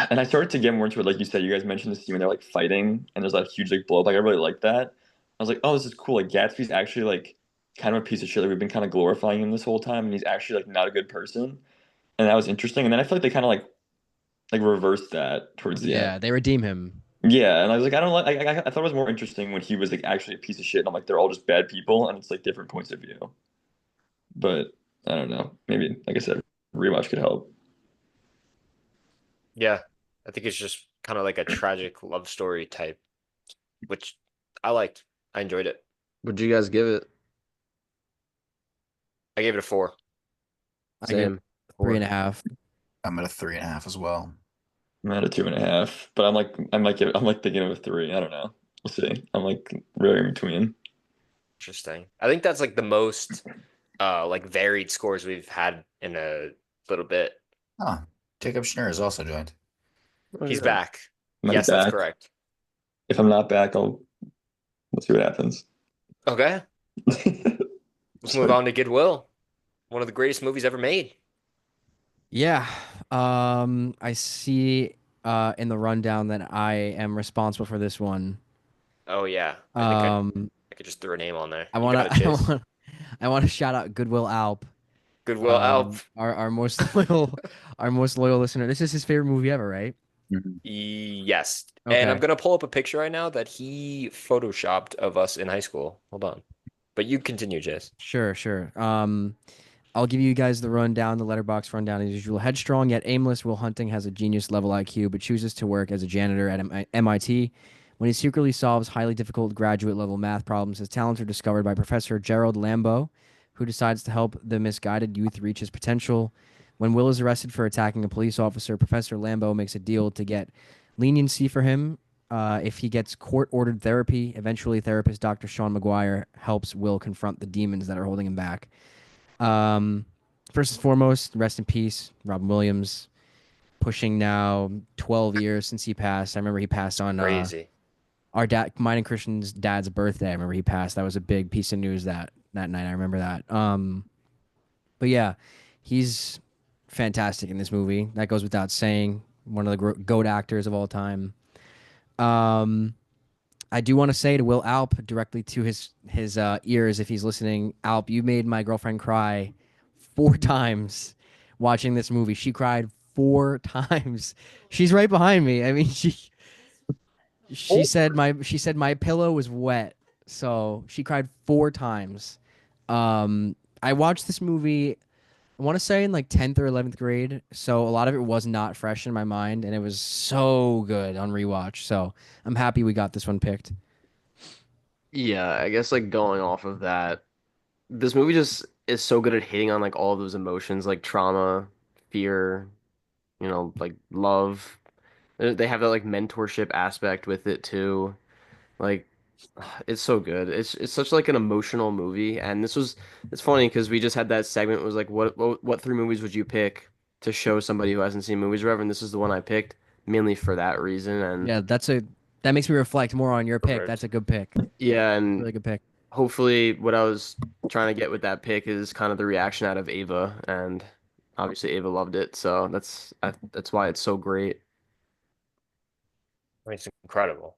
and I started to get more into it. Like you said, you guys mentioned the scene when they're like fighting, and there's that huge like blow up. Like I really like that. I was like, oh, this is cool. Like Gatsby's actually like kind of a piece of shit. Like we've been kind of glorifying him this whole time, and he's actually like not a good person. And that was interesting. And then I feel like they kind of like reversed that towards the end. Yeah, they redeem him. Yeah, and I was like, I don't like. I thought it was more interesting when he was like actually a piece of shit, and I'm like, they're all just bad people, and it's like different points of view. But I don't know. Maybe, like I said, rewatch could help. Yeah, I think it's just kind of like a tragic love story type, which I liked. I enjoyed it. Would you guys give it? I gave it a 4. I give Same. three and a half. I'm at a 3.5 as well. I'm at a 2.5, but I'm like thinking of a 3. I don't know. We'll see. I'm like really in between. Interesting. I think that's like the most like varied scores we've had in a little bit. Oh, Jacob Schnurr has also joined. Oh, He's yeah. back. Am I Yes, that's back? correct. If I'm not back, we'll see what happens. Okay, let's move on to Goodwill, one of the greatest movies ever made. Yeah. I see in the rundown that I am responsible for this one. Oh yeah, I think Um I could just throw a name on there. I You wanna got it, Chase. I wanna shout out Goodwill Alp. Goodwill Alp. Our most loyal our most loyal listener. This is his favorite movie ever, right? Mhm. Yes. And I'm Okay. gonna pull up a picture right now that he photoshopped of us in high school. Hold on. But you continue, Jess. Sure, sure. I'll give you guys the rundown, the letterbox rundown as usual. Headstrong yet aimless, Will Hunting has a genius level IQ, but chooses to work as a janitor at MIT. When he secretly solves highly difficult graduate level math problems, his talents are discovered by Professor Gerald Lambeau, who decides to help the misguided youth reach his potential. When Will is arrested for attacking a police officer, Professor Lambeau makes a deal to get leniency for him if he gets court ordered therapy. Eventually, therapist Dr. Sean McGuire helps Will confront the demons that are holding him back. Um, First and foremost, rest in peace, Robin Williams. Pushing now 12 years since he passed. I remember he passed on Crazy. our dad, mine and Christian's dad's birthday. I remember he passed. That was a big piece of news that night. I remember that. But yeah, he's fantastic in this movie. That goes without saying. One of the goat actors of all time. Um, I do want to say to Will Alp directly to his ears if he's listening. Alp, you made my girlfriend cry 4 times watching this movie. She cried 4 times. She's right behind me. I mean, she said my pillow was wet, so she cried 4 times. I watched this movie. I want to say in like 10th or 11th grade, so a lot of it was not fresh in my mind, and it was so good on rewatch. So I'm happy we got this one picked. Yeah, I guess like going off of that, this movie just is so good at hitting on like all those emotions, like trauma, fear, like love. They have that like mentorship aspect with it too. Like it's so good. It's such like an emotional movie, and it's funny because we just had that segment was like what 3 movies would you pick to show somebody who hasn't seen movies or whatever, and this is the one I picked mainly for that reason. And Yeah, that makes me reflect more on your pick. That's Perfect. a good pick. yeah, and Really good pick. hopefully what I was trying to get with that pick is kind of the reaction out of Ava, and obviously Ava loved it, so that's why it's so great. I mean, it's incredible.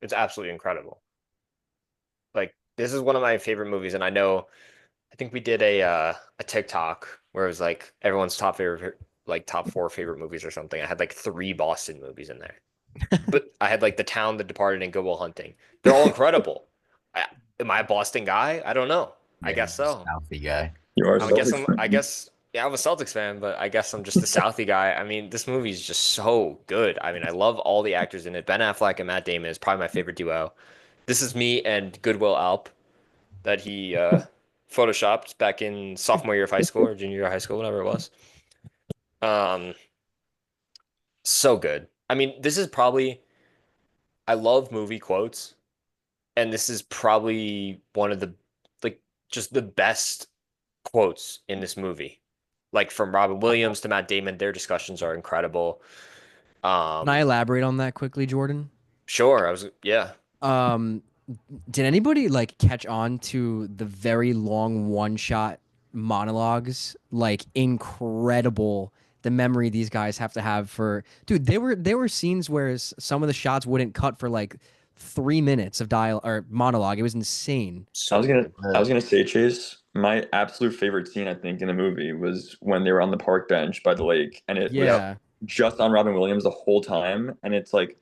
It's absolutely incredible. Like this is one of my favorite movies, and I think we did a TikTok where it was like everyone's top favorite like top 4 favorite movies or something. I had like 3 Boston movies in there. But I had like The Town, The Departed, and Good Will Hunting. They're all incredible. I, am I a Boston guy? I don't know. I Yeah, guess so. Southie guy. You are I'm Celtics I fan. guess yeah, I'm a Celtics fan, but I guess I'm just a Southie guy. I mean, this movie is just so good. I mean, I love all the actors in it. Ben Affleck and Matt Damon is probably my favorite duo. This is me and Goodwill Alp that he photoshopped back in sophomore year of high school or junior year of high school, whatever it was. Um, so good. I mean, this is probably I love movie quotes, and this is probably one of the like just the best quotes in this movie. Like from Robin Williams to Matt Damon, their discussions are incredible. Can I Um, elaborate on that quickly, Jordan? sure, I was yeah. Um, did anybody like catch on to the very long one shot monologues? Like incredible the memory these guys have to have for dude, there were scenes where some of the shots wouldn't cut for like 3 minutes of dial or monologue. It was insane. I So was gonna good. I was gonna say, Chase, my absolute favorite scene I think in the movie was when they were on the park bench by the lake and it was Yep. Yeah. just on Robin Williams the whole time. And it's like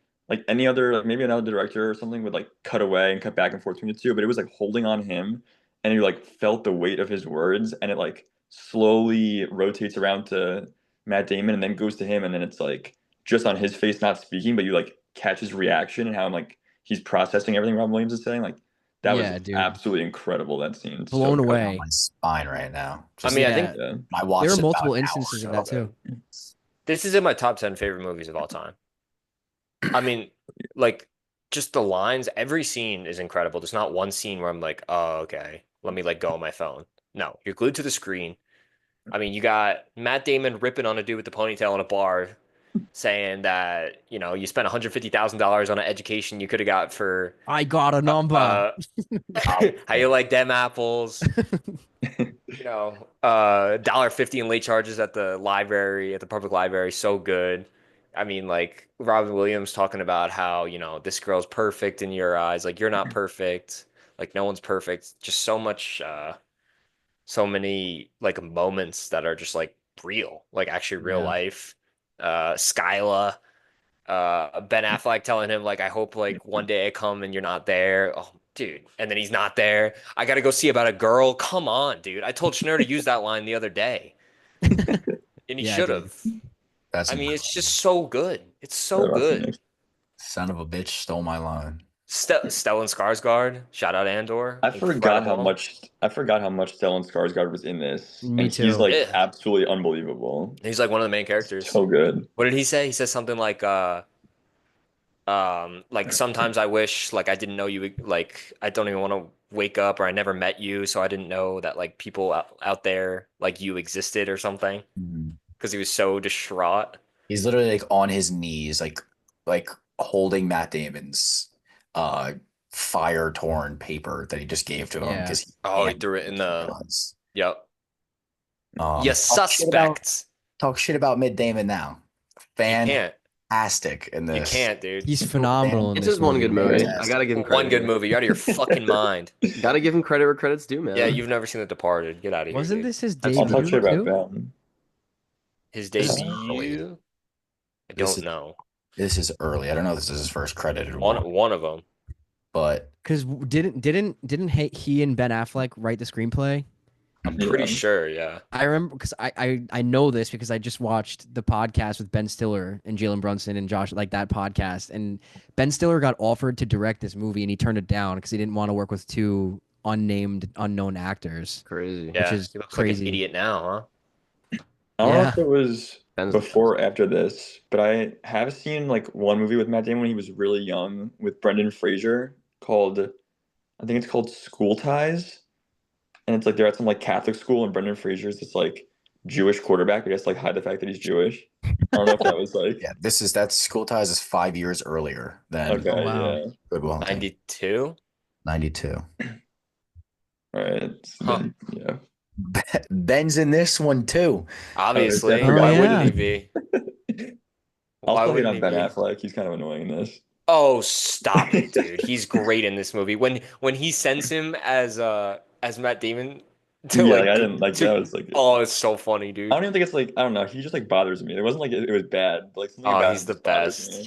any other like maybe another director or something would like cut away and cut back and forth between the two, but it was like holding on him and you like felt the weight of his words and it like slowly rotates around to Matt Damon and then goes to him and then it's like just on his face not speaking, but you like catch his reaction and how like he's processing everything Robin Williams is saying. Like that was Yeah, dude. absolutely incredible. That scene, so Blown good. On away. my spine right now. I Just mean, I Yeah. think Yeah, I There were watched it about multiple an hour instances of ago. that too. this is in my top 10 favorite movies of all time. I mean, like just the lines, every scene is incredible. There's not one scene where I'm like, oh, okay, let me like go on my phone. No, you're glued to the screen. I mean, you got Matt Damon ripping on a dude with the ponytail in a bar, saying that, you spent $150,000 on an education you could have got for I got a number. uh how you like them apples, $1.50 in late charges at the library, at the public library, so good. I mean, like Robin Williams talking about how, this girl's perfect in your eyes, like you're not perfect, like no one's perfect. Just so much, so many like moments that are just like real, like actually real Yeah. life. Skyla, Ben Affleck telling him like, I hope like one day I come and you're not there. Oh, dude. And then he's not there. I gotta go see about a girl. Come on, dude. I told Schnur to use that line the other day, and he Yeah, should dude. have. That's I mean, it's incredible. just so good. It's so Sorry about good. Phoenix. Son of a bitch stole my line. Stellan Skarsgård, shout out Andor, incredible. I forgot how much Stellan Skarsgård was in this, Me and he's too. like Yeah, absolutely unbelievable. he's like one of the main characters. So good. What did he say? He says something like sometimes I wish like I didn't know you like I don't even want to wake up or I never met you, so I didn't know that like people out there like you existed or something Mhm. because he was so distraught. He's literally like on his knees, like holding Matt Damon's uh fire torn paper that he just gave to him Yeah. because he Oh, he can't threw it in the guns. yep. You Talk shit about suspect. Matt Damon now. You can't. Fantastic in You this. can't, dude. He's phenomenal in It's this just one good movie. movie. I Fantastic. gotta give him One credit good here. movie. You're out of your fucking mind. Gotta give him credit where credit's due, man. Yeah, you've never seen The Departed. Get out of here, Wasn't dude. this his That's I'll talk debut shit about too? Ben. his This is early. debut. I This don't is know. this is early. I don't know if this is his first credited one, One of them. but Because didn't he and Ben Affleck write the screenplay? I'm Yeah. pretty sure. Yeah. I remember because I know this because I just watched the podcast with Ben Stiller and Jalen Brunson and Josh, like that podcast. And Ben Stiller got offered to direct this movie and he turned it down because he didn't want to work with two unknown actors, Crazy. which Yeah. is He looks like an crazy. idiot now, huh? I don't know Yeah. if it was Ben's before or after this, but I have seen like one movie with Matt Damon when he was really young with Brendan Fraser called, I think it's called School Ties. And it's like they're at some like Catholic school and Brendan Fraser's this like Jewish quarterback, I guess, like hide the fact that he's Jewish. I don't know if that was like yeah, that's School Ties is 5 years earlier than okay, Oh, wow. yeah. Good Will Hunting. 92. 92. All right. Huh. Then, yeah. Ben's in this one too. Obviously. I forgot. Why Oh, wouldn't yeah. he be? I'll Why still hate wouldn't on he Ben be? Affleck. He's kind of annoying in this. Oh, stop it, dude. He's great in this movie. When he sends him as Matt Damon to Yeah, like I didn't like to that was like oh, it's so funny, I dude. don't even think it's like I don't know. He just like bothers me. It wasn't like it was bad. Like something Oh, about he's him the just bothers best. me.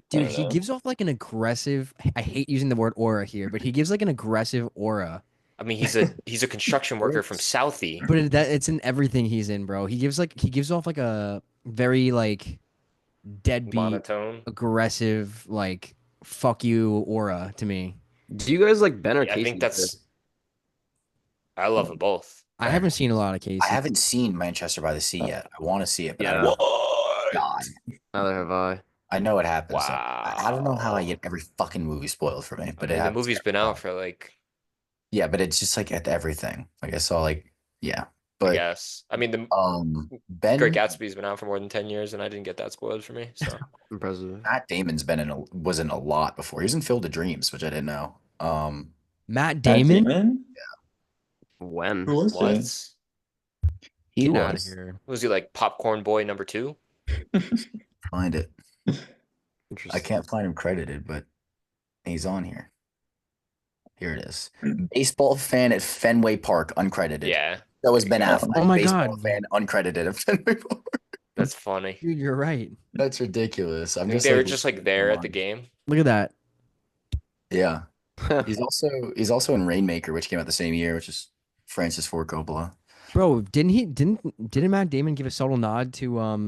Dude, don't he know. gives off like an aggressive. I hate using the word aura here, but he gives like an aggressive aura. I mean, he's a construction worker from Southie. But it's in everything he's in, bro. He gives off like a very like deadbeat, Monotone. aggressive, like fuck you aura to me. Do you guys like Ben or Yeah, I Casey? think I love them both. I haven't seen a lot of Casey. I haven't seen Manchester by the Sea yet. I want to see it, but I Yeah. don't What? God. Neither have I. I know it happens. I don't know how I Wow. get every fucking movie spoiled for me, I but mean, it the happens movie's every been out time. for like, Yeah, but it's just like at everything. Like I saw yeah. I But guess. I mean, the Ben Great Gatsby's been out for more than 10 years, and I didn't get that spoiled for me. So Impressive. Matt Damon's was in a lot before. He was in Field of Dreams, which I didn't know. Matt Matt Damon, Damon? When? Who was he? what? He get out of was. here. Was he like Popcorn Boy number 2? Find it. I Interesting. can't find him credited, but he's on here. Here it is. Baseball fan at Fenway Park, uncredited. Yeah, That was Ben Oh. Affleck. Oh my Baseball God. fan, uncredited at Fenway Park. that's funny. Dude, you're right. That's ridiculous. I I'm think just they were like, just like there at the game. Look at that. yeah. He's also in Rainmaker, which came out the same year, which is Francis Ford Coppola. Bro, didn't Matt Damon give a subtle nod to what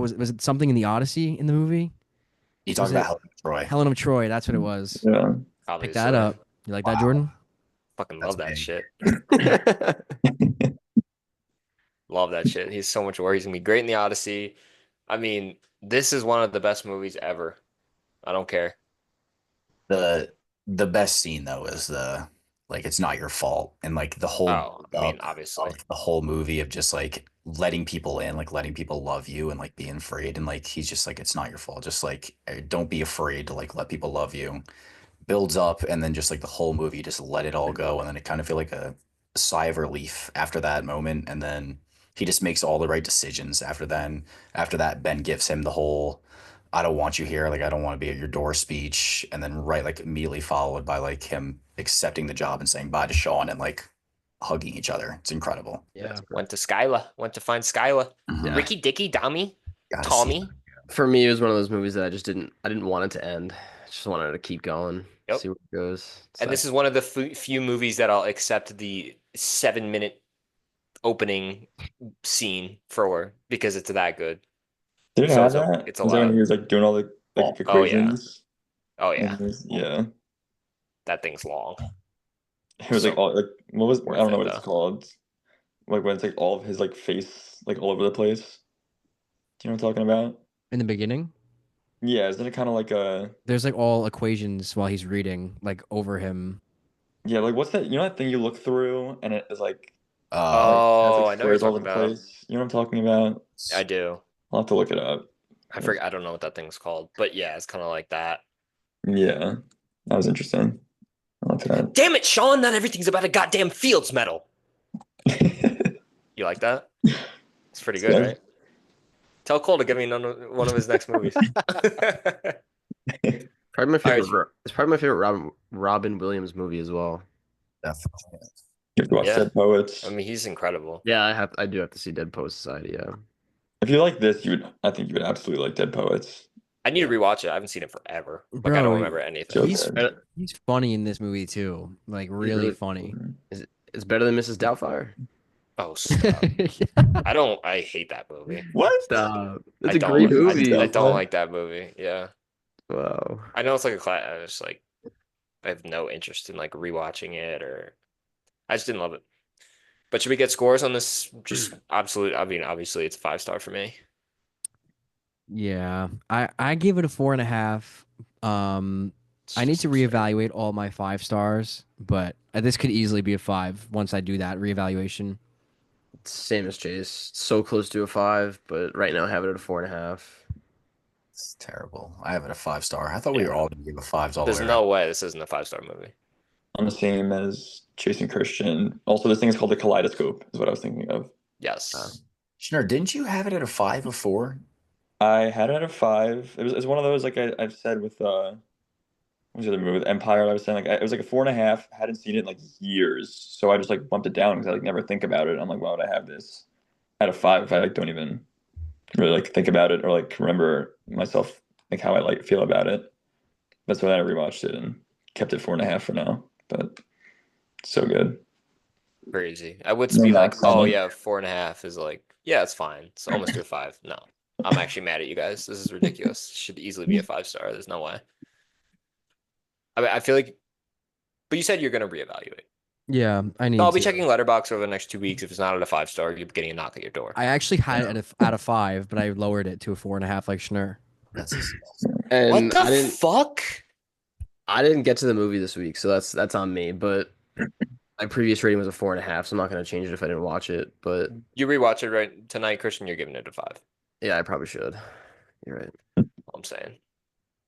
was it? Was it something in the Odyssey in the movie? You talk Was about it- Helen of Troy. Helen of Troy, that's what it was. Yeah. Pick that up. You like that, Wow. Jordan? Fucking That's love that big. shit. Love that shit. He's so much worse. He's gonna be great in the Odyssey. I mean, this is one of the best movies ever. I don't care. The best scene though is it's not your fault, and like the whole Oh, I mean, up obviously. of the whole movie of just like letting people in, like letting people love you and like being afraid, and like he's just like it's not your fault, just like don't be afraid to like let people love you. Builds up, and then just like the whole movie just let it all go, and then it kind of feel like a sigh of relief after that moment, and then he just makes all the right decisions after then. After that, Ben gives him the whole I don't want you here, like I don't want to be at your door speech, and then right like immediately followed by like him accepting the job and saying bye to Sean and like hugging each other. It's incredible. Yeah. Went to Skyla. Went to find Skyla. Mhm. Ricky Dicky Dummy. Gotta see. Tommy. For me, it was one of those movies that I didn't want it to end. I just wanted to keep going, Yep. see where it goes. And this is one of the few movies that I'll accept the 7 minute opening scene for because it's that good. Did it So have that? it's Was that when he allowed. was like doing all the like Oh yeah. equations? Oh And yeah. yeah. That thing's long. It was like So all like what was I worth don't know it what it's though. called. Like when it's like all of his like face like all over the place. Do you know what I'm talking about? In the beginning, Yeah, isn't it kind of like a there's like all equations while he's reading, like over him. yeah, like what's that? You know that thing you look through and it is like Uh, has like Oh, I know what you're squares all talking over the about. place. You know what I'm talking about? I do. I'll have to look it up. I forget. I don't know what that thing's called, but yeah, it's kind of like that. Yeah, that was interesting. I liked Damn it, Sean! Not everything's about a goddamn Fields medal. that. You like that? It's pretty good, right? Tell Cole to give me one of his next movies. probably my All right. favorite. It's probably my favorite Robin Williams movie as well. definitely. You have to watch Yeah. Dead Poets. I mean, he's incredible. Yeah, I do have to see Dead Poet Society. Yeah, If you like this, I think you would absolutely like Dead Poets. I need to rewatch it. I haven't seen it forever. Like I Bro, don't remember anything. So he's good. he's funny in this movie too. Like really really- funny. it's better than Mrs. Doubtfire. Oh, stop. I hate that movie. What? Stop. It's I a great don't. movie. I don't like that movie. Yeah. Wow. I know it's like a class. I just like I have no interest in like rewatching it or I just didn't love it. But should we get scores on this? Just absolute. I mean, obviously it's a 5 star for me. Yeah, I give it a 4.5. I need to reevaluate all my 5 stars, but this could easily be a 5 once I do that reevaluation. Same as Chase. So close to a 5, but right now I have it at a 4.5. It's terrible. I have it a 5 star. I thought we Yeah. were all gonna give a fives all There's the way no around. way this isn't a 5 star movie. I'm the same as Chasing Christian. Also, this thing is called the Kaleidoscope, is what I was thinking of. Yes. Schnur, didn't you have it at a 5 before? I had it at a 5. It's one of those like I've said with what was the other movie with Empire? I was saying like it was like a 4.5. Hadn't seen it in like years, so I just like bumped it down because I like never think about it. I'm like, why would I have this at a 5 if I like don't even really like think about it or like remember myself like how I like feel about it. That's why I rewatched it and kept it 4.5 for now. But so good. Crazy. I would No be like, max on oh it. yeah, 4.5 is like, yeah, it's fine. It's almost to a 5. No, I'm actually mad at you guys. This is ridiculous. Should easily be a 5 star. There's no way. I mean, I feel like, but you said you're gonna reevaluate. Yeah, I need No, I'll be to. checking Letterboxd over the next 2 weeks. If it's not at a 5 star, you're getting a knock at your door. I actually had it at a 5, but I lowered it to a 4.5 like Schnur. That's just, And What the I didn't fuck? I didn't get to the movie this week, so that's on me. But my previous rating was a 4.5, so I'm not gonna change it if I didn't watch it. But You rewatch it right tonight, Christian. You're giving it a 5. yeah, I probably should. You're right. All I'm saying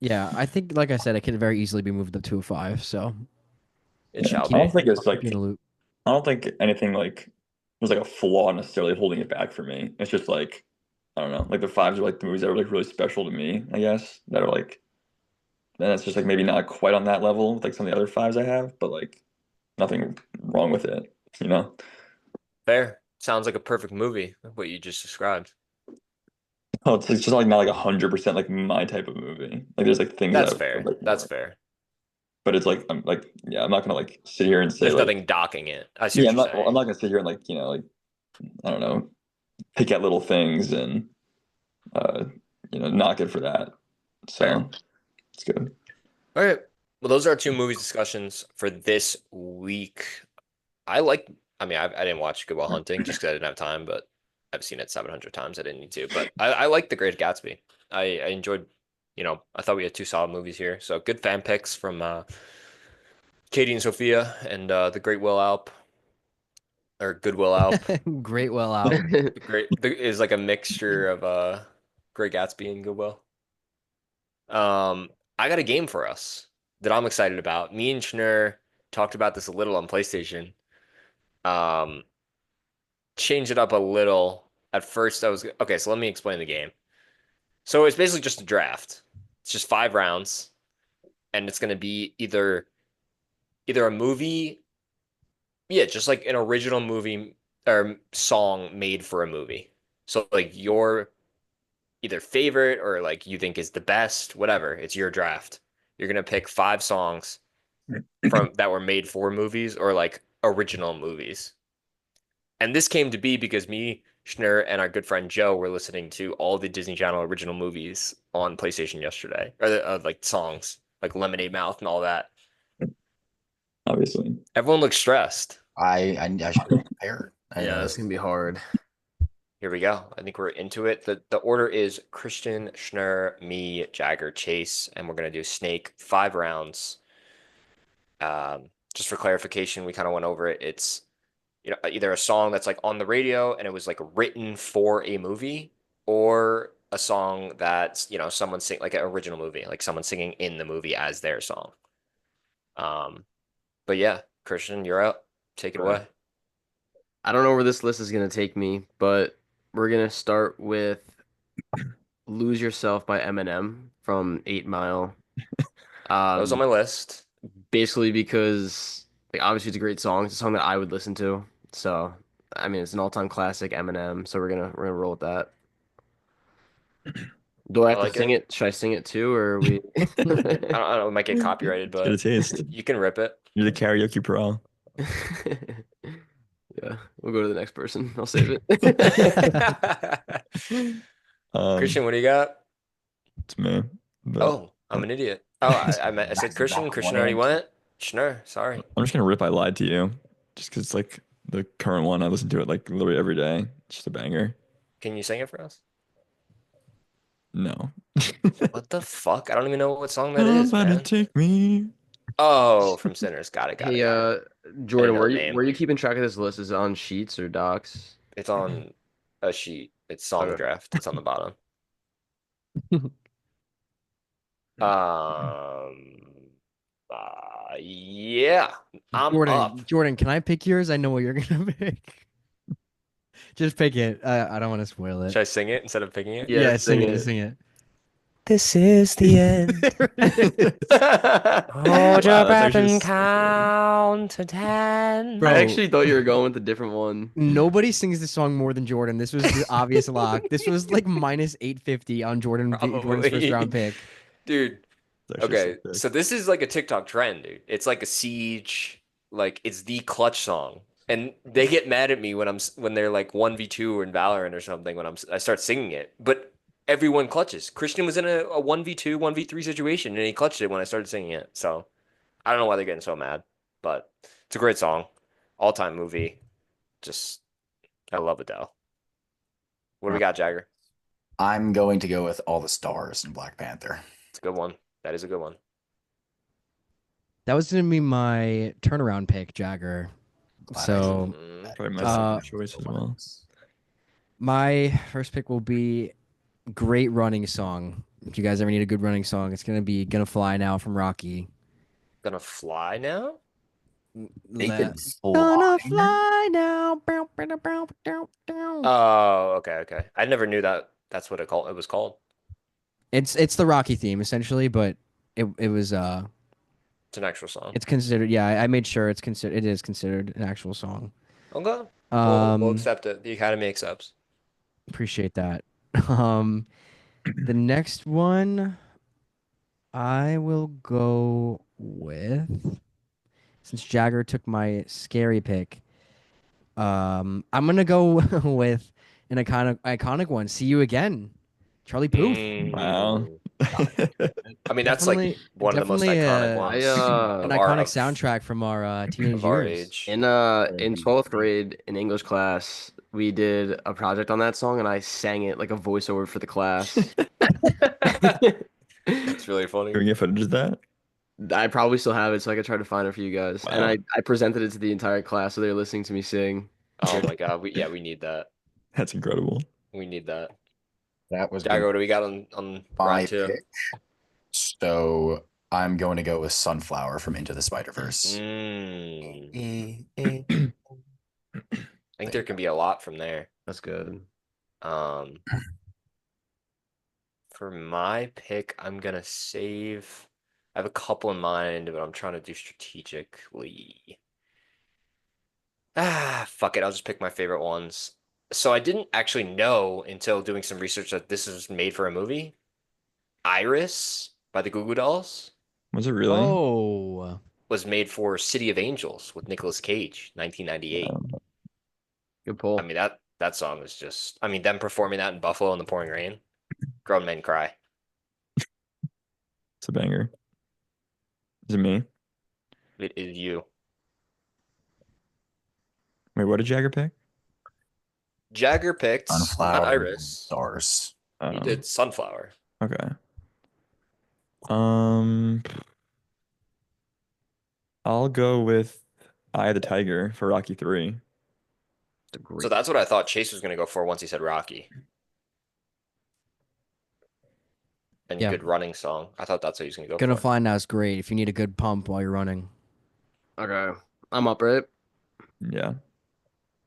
Yeah, I think like I said, it could very easily be moved up to a 5. So it Yeah. shall I don't be. think it's keep like you in the loop. I don't think anything like there's like a flaw necessarily holding it back for me. It's just like I don't know, like the 5s are like the movies that are like really special to me, I guess. That are like and it's just like maybe not quite on that level with like some of the other 5s I have, but like nothing wrong with it, you know? Fair. Sounds like a perfect movie. What you just described. Oh, it's just like not like 100% like my type of movie. Like there's like things That's that fair. like That's more. fair. But it's like I'm like yeah, I'm not gonna like sit here and say There's like nothing docking it. I see yeah, what I'm you're not well, saying. I'm not gonna sit here and like, like I don't know, pick at little things and uh knock it for that. So Fair. it's good. All right. Well, those are our 2 movies discussions for this week. I like. I mean, I didn't watch Good Will Hunting just because I didn't have time, but I've seen it 700 times. I didn't need to, but I like The Great Gatsby. I enjoyed. I thought we had 2 solid movies here. So good fan picks from Katie and Sophia and the Great Will Alp or Goodwill Alp. Great well out. Is like a mixture of Great Gatsby and Goodwill. I got a game for us that I'm excited about. Me and Schnur talked about this a little on PlayStation. Um, Change it up a little. At first, I was okay. So let me explain the game. So it's basically just a draft. It's just 5 rounds, and it's gonna be either a movie, yeah, just like an original movie or song made for a movie. So like your either favorite or like you think is the best, whatever. It's your draft. You're gonna pick 5 songs from that were made for movies or like original movies. And this came to be because me, Schnur, and our good friend Joe were listening to all the Disney Channel original movies on PlayStation yesterday, or like songs like Lemonade Mouth and all that. Obviously. Everyone looks stressed. I should have prepared. I Yeah, know it's gonna be hard. Here we go. I think we're into it. The order is Christian, Schnur, me, Jagger, Chase, and we're gonna do Snake 5 rounds. Just for clarification, we kind of went over it. It's either a song that's like on the radio and it was like written for a movie, or a song that's someone sing like an original movie, like someone singing in the movie as their song. But yeah, Christian, you're up. Take it away. I don't know where this list is gonna take me, but we're gonna start with "Lose Yourself" by Eminem from 8 Mile. That was on my list. Basically because like obviously it's a great song. It's a song that I would listen to. So I mean it's an all-time classic Eminem. So we're gonna roll with that. Do I I have to like sing it. it? Should I sing it too, or are we? I don't know, it might get copyrighted, Get a but taste. you can rip it. You're the karaoke pro. Yeah, we'll go to the next person. I'll save it. Christian, what do you got? It's me. But Oh, I'm an idiot. Oh, I said Christian. Christian already went. Schnur, sorry. I'm just gonna rip I Lied to You. Just because it's like the current one. I listen to it like literally every day. It's just a banger. Can you sing it for us? No. What the fuck? I don't even know what song that How is, about man. it take me? Oh, from Sinners. Got it, got it, Hey, got it. Jordan, know where the you name. where you keeping track of this list? Is it on sheets or docs? It's on a sheet. It's song Okay. draft. It's on the bottom. Um, yeah, I'm up. Jordan, can I pick yours? I know what you're gonna pick. Just pick it. I don't want to spoil it. Should I sing it instead of picking it? Yeah, Sing sing it. it. Sing it. This is the end. Hold your Wow, that's breath actually and so good. count to 10. Bro. I actually thought you were going with a different one. Nobody sings this song more than Jordan. This was the obvious lock. This was like minus 850 on Jordan's first round Probably. pick. Dude, It's actually so okay, sick. so this is like a TikTok trend, dude. It's like a siege, like it's the clutch song. And they get mad at me when they're like 1v2 or in Valorant or something when I start singing it. But everyone clutches. Christian was in a 1v2, 1v3 situation and he clutched it when I started singing it. So I don't know why they're getting so mad, but it's a great song. All-time movie. Just I love Adele. What do we got, Jagger? I'm going to go with All the Stars in Black Panther. It's a good one. That is a good one. That was gonna be my turnaround pick, Jagger. Glad I So Mm, did Probably my Uh, second choice as well. my first pick will be great running song. If you guys ever need a good running song, it's gonna be "Gonna Fly Now" from Rocky. gonna fly now? They Le- could Gonna fly. fly now. Bow, bow, bow, bow, bow. Oh, okay. I never knew that that's what it was called. It's the Rocky theme essentially, but it was It's an actual song. it's considered, yeah, I made sure it is considered an actual song. Okay. We'll Um accept it. The Academy accepts. Appreciate that. Um the next one I will go with, since Jagger took my scary pick, I'm gonna go with an iconic one. "See You Again," Charlie Puth. Wow. Mm. I mean, that's like Definitely, one of the most definitely iconic a, ones an of our iconic soundtrack from our teenage of our years. age. In 12th grade in English class, we did a project on that song, and I sang it like a voiceover for the class. It's really funny. Can we get footage of that? I probably still have it, so I could try to find it for you guys. And Wow. I presented it to the entire class, so they were listening to me sing. Oh my God. We need that. That's incredible. We need that. That was Jagger, gonna what do we got on my round 2? pick. So I'm going to go with Sunflower from Into the Spider-Verse. Mm. Eh. I think there can be a lot from there. That's good. Um, for my pick, I'm gonna save. I have a couple in mind, but I'm trying to do strategically. Fuck it. I'll just pick my favorite ones. So I didn't actually know until doing some research that this is made for a movie. Iris by the Goo Goo Dolls Was it really? Oh, was made for City of Angels with Nicolas Cage, 1998. Good I pull. mean that song is just I mean them performing that in Buffalo in the pouring rain. Grown men cry. It's a banger. Is it me? It is you. Wait, what did Jagger pick? Jagger picked not Sunflower Iris. stars. He Oh, did Sunflower. okay. Um, I'll go with Eye of the Tiger for Rocky 3. It's a So great. that's what I thought Chase was going to go for once he said Rocky. And yeah. good running song. I thought that's what he was going to go Gonna for. Fly Now is great if you need a good pump while you're running. Okay, I'm up, right? Yeah.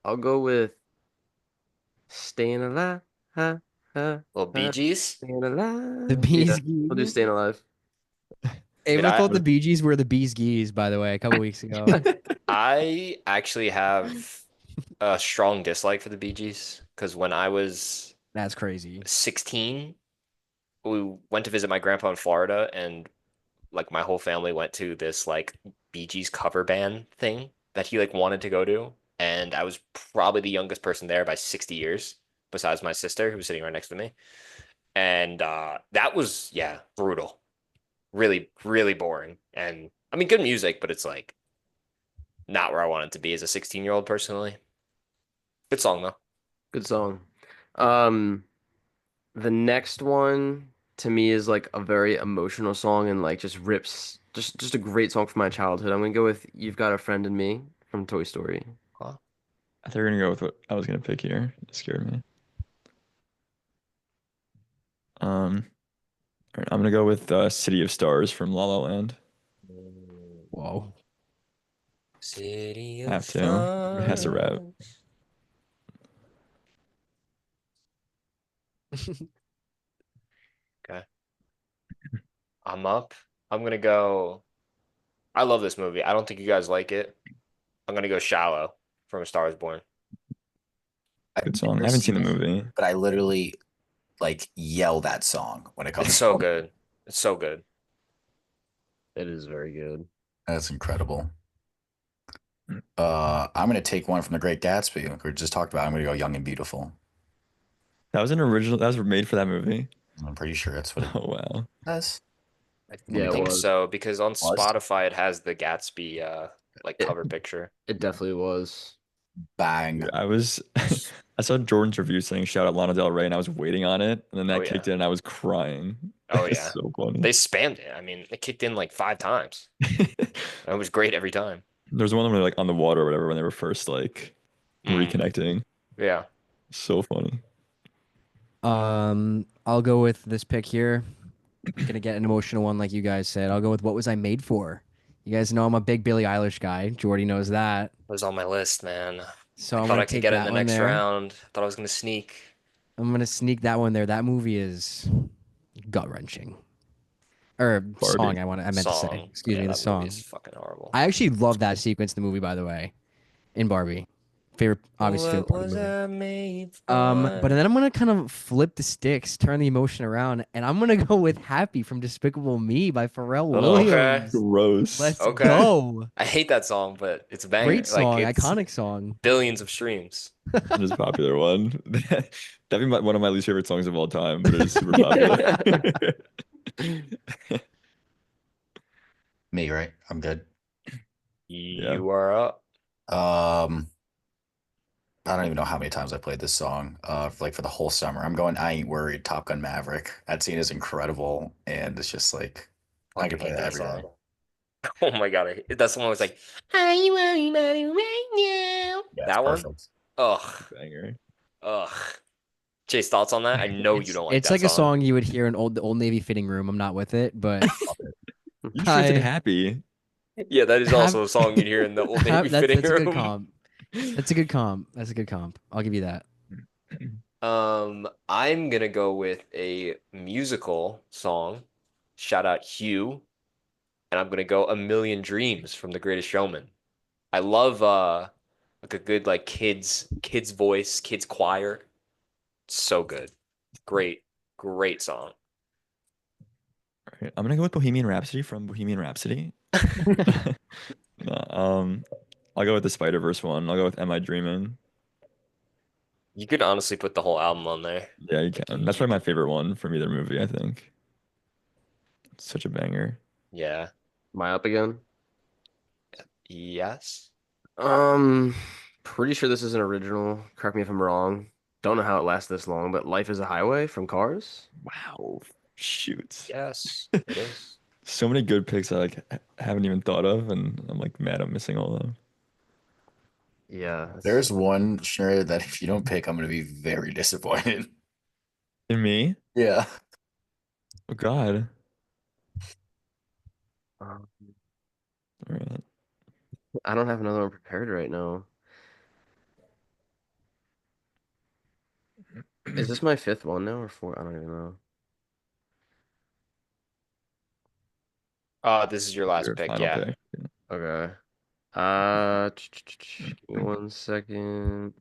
I'll go with Staying Alive. Ha, ha, Little Bee ha, Gees. Staying The Alive. Yeah, Bees we'll do Gees. Staying Alive. It Dude, was called the Bee Gees were the Bees Gees, by the way, a couple weeks ago. I actually have a strong dislike for the Bee Gees because when I was That's crazy. 16, we went to visit my grandpa in Florida, and like my whole family went to this like Bee Gees cover band thing that he like wanted to go to, and I was probably the youngest person there by 60 years, besides my sister who was sitting right next to me, and that was yeah brutal, really really boring, and I mean good music, but it's like not where I wanted to be as a 16-year-old personally. Good song though. Good song. Um, the next one to me is like a very emotional song and like just rips just a great song from my childhood. I'm gonna go with You've Got a Friend in Me from Toy Story. Huh? I thought you were gonna go with what I was gonna pick here. It scared me. Um, all right, I'm gonna go with City of Stars from La La Land. Whoa. City I of have to. It has to rap. Stars. Okay, I'm up. I'm gonna go. I love this movie. I don't think you guys like it. I'm gonna go Shallow from A Star Is Born. I've Good song. I never haven't seen seen the it, movie. but I literally like yell that song when it It's comes so on. good. It's so good. It is very good. That's incredible. I'm gonna take one from the Great Gatsby. Like we just talked about. I'm gonna go Young and Beautiful. That was an original. That was made for that movie. I'm pretty sure that's what it Oh wow. says. I Let Yeah, me it double think was. so because on was Spotify it has the Gatsby like It cover picture. it definitely was. bang. Dude, I was I saw Jordan's review saying shout out Lana Del Rey and I was waiting on it and then Oh that yeah. kicked in and I was crying. Oh It's yeah. so funny. They spammed it. I mean, it kicked in like 5 times. It was great every time. There's one of them like on the water or whatever when they were first like Mm, reconnecting. yeah. So funny. I'll go with this pick here. Gonna get an emotional one, like you guys said. I'll go with What Was I Made For? You guys know I'm a big Billie Eilish guy. Jordy knows that. It was on my list, man. So I I'm thought gonna I could take get it in that the one next there. round. Thought I was gonna sneak. I'm gonna sneak that one there. That movie is gut wrenching. Or Barbie. song, I meant to say. Song. Excuse Yeah, me, the that movie is song. fucking horrible. I actually love that sequence in the movie, by the way, in Barbie. Obviously favorite What part of was the movie. I made But for? then I'm gonna kind of flip the sticks, turn the emotion around, and I'm gonna go with "Happy" from Despicable Me by Pharrell Oh, Okay. Williams. gross. Let's Okay. go! I hate that song, but it's a banger. Great Like song, it's iconic song. billions of streams. It is a popular one. That'd be one of my least favorite songs of all time, but it is super popular. Me, right? I'm good. Yeah. You are up. Um, I don't even know how many times I played this song. Like for the whole summer. I'm going. I Ain't Worried. Top Gun Maverick. That scene is incredible, and it's just like I Fucking could play hate that that every day. song. Oh my God. That's the one that was like, are you worried about it right now? Yeah, it's That one? perfect. Ugh. Banger. Ugh. Chase, thoughts on that? I know you don't like It's that like a song. song you would hear in the Old Navy fitting room. I'm not with it, but You should have taken I happy. Yeah, that is have, also a song you'd hear in the Old Navy fitting that's a good room. comp. That's a good comp. That's a good comp. I'll give you that. I'm gonna go with a musical song. Shout out Hugh, and I'm gonna go A Million Dreams from The Greatest Showman. I love like a good like kids voice, kids choir. So good. Great song. Right, I'm gonna go with Bohemian Rhapsody from Bohemian Rhapsody. No, I'll go with the Spider-Verse one. I'll go with Am I Dreaming? You could honestly put the whole album on there. Yeah, you Like can. That's probably my favorite one from either movie, I think. It's such a banger. yeah. Am I up again? Yes. Um, Pretty sure this is an original. Correct me if I'm wrong. Don't know how it lasts this long, but Life is a Highway from Cars. Wow. Shoot. Yes, it is. So many good picks I like haven't even thought of, and I'm like mad I'm missing all of them. Yeah, There's one sure that if you don't pick, I'm gonna be very disappointed. And me? Yeah. Oh God. um, All right. I don't have another one prepared right now. Is this my fifth one now or four? I don't even know. This is your last Your pick, final yeah. pick. Okay. Give me 1 second.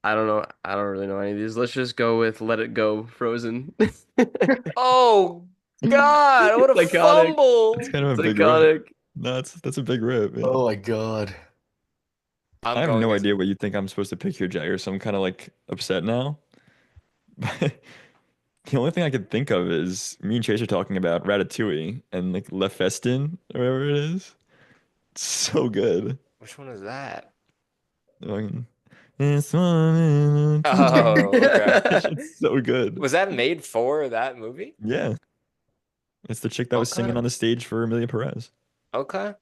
I don't know. I don't really know any of these. Let's just go with Let It Go, Frozen. Oh God, what a It's iconic. It's fumble. kind of It's a big rip. iconic. No, that's a big rip. Yeah. Oh my god. I I'm have going no as idea what you think I'm supposed to pick here, Jagger, so I'm kind of like upset now. But the only thing I could think of is me and Chase are talking about Ratatouille and like Le Festin, or whatever it is. It's so good. which one is that? Fucking, "This one Oh, okay. It's so good. Was that made for that movie? Yeah, it's the chick that was singing Okay. on the stage for Amelia Perez. Okay.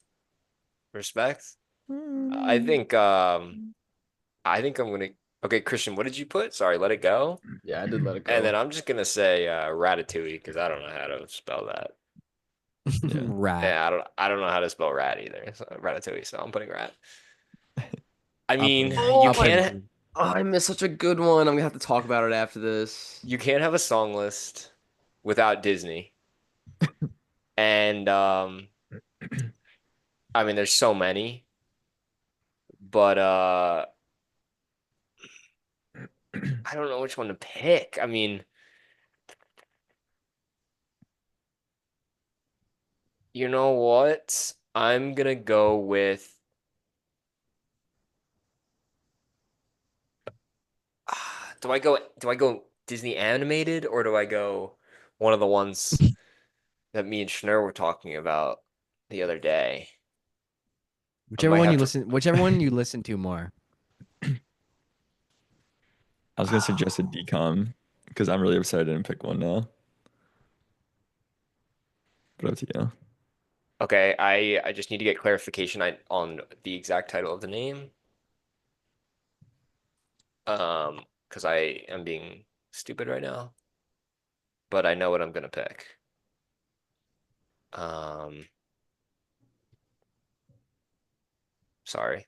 Respect. I think I think I'm gonna okay, Christian, what did you put? Sorry, let it go. Yeah, I did Let It And then Go. I'm just gonna say Ratatouille because I don't know how to spell that. Yeah. Rat. Yeah, I don't know how to spell rat either. So Ratatouille, so I'm putting rat. I I'll mean, put you Oh I'll put can't Disney. Oh, I missed such a good one. I'm gonna have to talk about it after this. you can't have a song list without Disney. And I mean there's so many, but I don't know which one to pick. I mean, you know what? I'm gonna go with do I go Disney animated or do I go one of the ones that me and Schnur were talking about the other day? I might have to Whichever one you listen to more. I was gonna suggest a decom because I'm really upset I didn't pick one now. But up to you. Okay, I just need to get clarification on the exact title of the name. Because I am being stupid right now, but I know what I'm gonna pick. Um, sorry.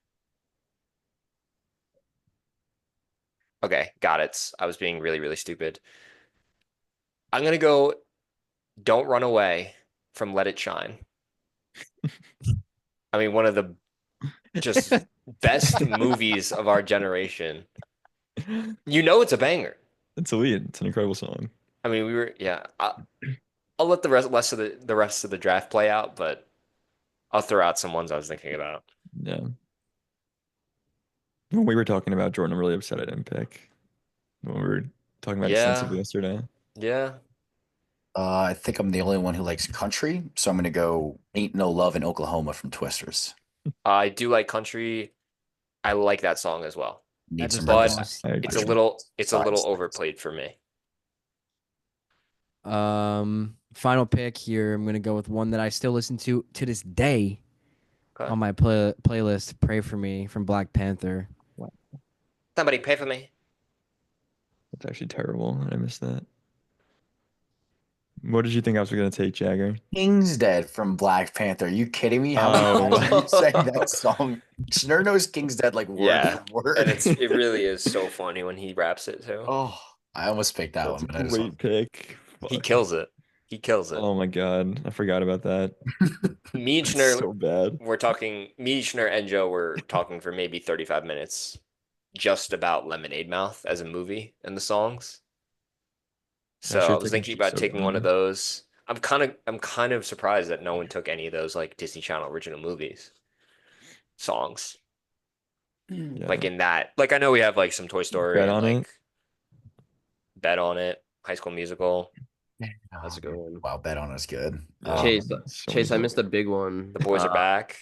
Okay, got it. I was being really stupid. I'm gonna go Don't Run Away from Let It Shine. I mean, one of the just best movies of our generation. You know it's a banger. It's a lead. It's an incredible song. I mean, yeah. I'll let the rest of the draft play out, but I'll throw out some ones I was thinking about. Yeah. When we were talking about Jordan, I'm really upset I didn't pick. When we were talking about extensively Yeah, yesterday. yeah. I think I'm the only one who likes country, so I'm gonna go Ain't No Love in Oklahoma from Twisters. I do like country. I like that song as well, Need That some is the but most. I it's agree. a little Sides. overplayed for me. Final pick here. I'm gonna go with one that I still listen to this day Okay. on my playlist. Pray for Me from Black Panther. Wow. Somebody pay for me. That's actually terrible. I missed that. What did you think I was gonna take, Jagger? King's Dead from Black Panther. Are you kidding me? How many Oh. times have you sang that song? Schnur knows King's Dead like word Yeah, for word. and it really is so funny when he raps it too. Oh, I almost picked that That's one, a but I just great pick. He Fuck. kills it. He kills it. Oh my God, I forgot about that. Me and It's Schnur, so bad. me, Schnur, and Joe were talking for maybe 35 minutes just about Lemonade Mouth as a movie and the songs. That So I shit's was like thinking about so taking one of good. those. I'm kind of surprised that no one took any of those like Disney Channel original movies songs. Yeah, Like in that. Like I know we have like some Toy Story bet and on it. like Bet on It, High School Musical, That's a good one. Wow, bet on us good. Yeah, so many Chase, I good. missed a big one. The Boys Are Back.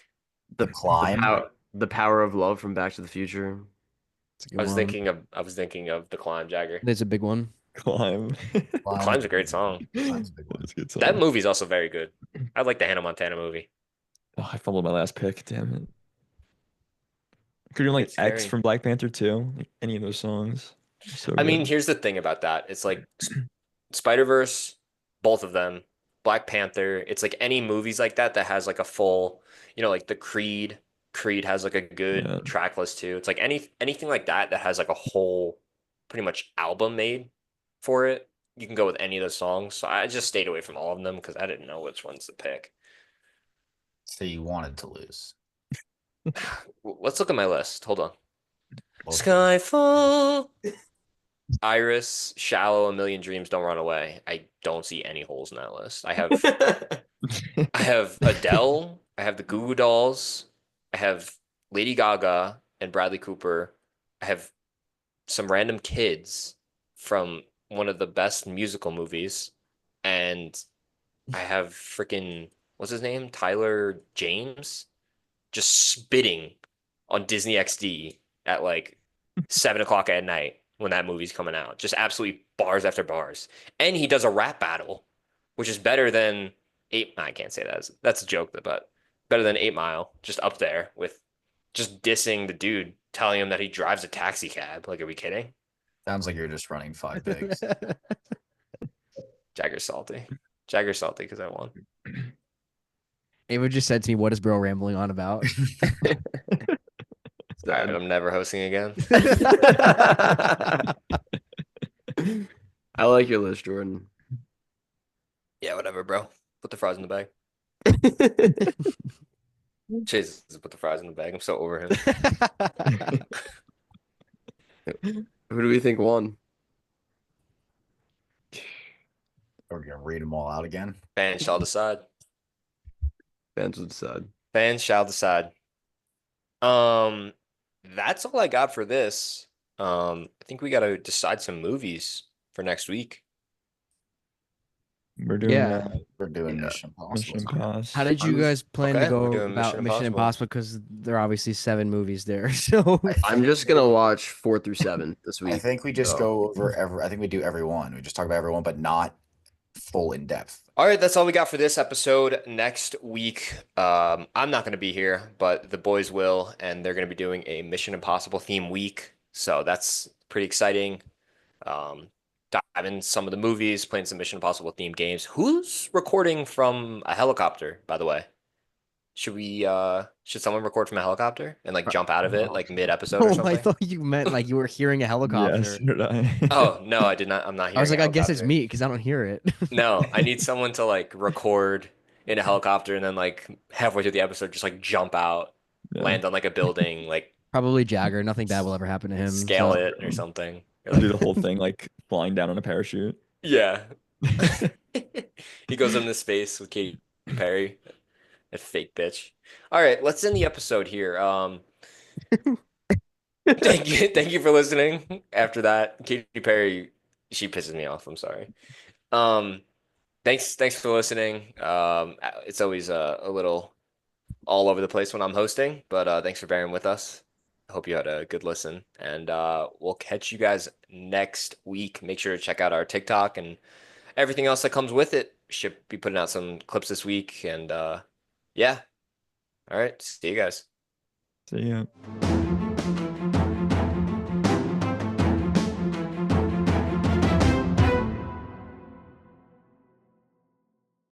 The Climb. The power of love from Back to the Future. It's a good one. I was thinking of The Climb, Jagger. It's a big one. Climb. Climb. Climb's a great song. Climb's a big one. That's a good That song. movie's also very good. I like the Hannah Montana movie. Oh, I fumbled my last pick. Damn it. Could you like It's X scary. from Black Panther too? Like any of those songs. So I mean, good. here's the thing about that. It's like Spider-Verse, both of them, Black Panther. It's like any movies like that that has like a full, like the Creed. Creed has like a good Yeah. track list too. It's like anything like that that has like a whole pretty much album made for it. You can go with any of those songs. So I just stayed away from all of them because I didn't know which ones to pick. So you wanted to lose. Let's look at my list. Hold on. Both Skyfall. Iris, Shallow, A Million Dreams, Don't Run Away. I don't see any holes in that list. I have Adele, I have the Goo Goo Dolls, I have Lady Gaga and Bradley Cooper. I have some random kids from one of the best musical movies, and I have freaking what's his name? Tyler James just spitting on Disney XD at like 7 o'clock at night when that movie's coming out. Just absolutely bars after bars. And he does a rap battle, which is better than eight. I can't say that. That's a joke, but better than 8 Mile. Just up there with just dissing the dude, telling him that he drives a taxi cab. Like, are we kidding? Sounds like you're just running 5 picks. Jagger's salty. Jagger's salty because I won. Ava just said to me, "What is bro rambling on about?" All right, I'm never hosting again. I like your list, Jordan. Yeah, whatever, bro. Put the fries in the bag. Jesus, put the fries in the bag. I'm so over him. Who do we think won? Are we gonna read them all out again? Fans shall decide. Fans will decide. Fans shall decide. Um, that's all I got for this. I think we got to decide some movies for next week. We're doing Yeah. We're doing Yeah. Mission Impossible. Mission Impossible. How did you guys plan to Okay, we're go doing about Mission Mission Impossible. Impossible? Because there are obviously 7 movies there. So I'm just gonna watch 4 through 7 this week. I think we just so. go over every. I think we do every one. We just talk about everyone, but not full in depth. All right, that's all we got for this episode. Next week, I'm not going to be here, but the boys will, and they're going to be doing a Mission Impossible theme week. So that's pretty exciting. Dive in some of the movies, playing some Mission Impossible themed games. Who's recording from a helicopter, by the way? Should someone record from a helicopter and like jump out of it like mid-episode or oh, I something? thought you meant like you were hearing a helicopter. Yes, so did I. Oh, no, I did not. I'm not I was hearing like, a I guess it's helicopter. me because I don't hear it. No, I need someone to like record in a helicopter and then like halfway through the episode just like jump out, Yeah. land on like a building, like Probably Jagger. Nothing bad will ever happen to him. scale so- it or something. Or, Do the like, whole thing like flying down on a parachute. yeah. He goes into space with Katy Perry, that fake bitch. All right, let's end the episode here. Thank you for listening. After that, Katy Perry, she pisses me off. I'm sorry. Thanks for listening. It's always a little all over the place when I'm hosting, but thanks for bearing with us. I hope you had a good listen, and we'll catch you guys next week. Make sure to check out our TikTok and everything else that comes with it. Should be putting out some clips this week, and yeah. All right, see you guys. So yeah.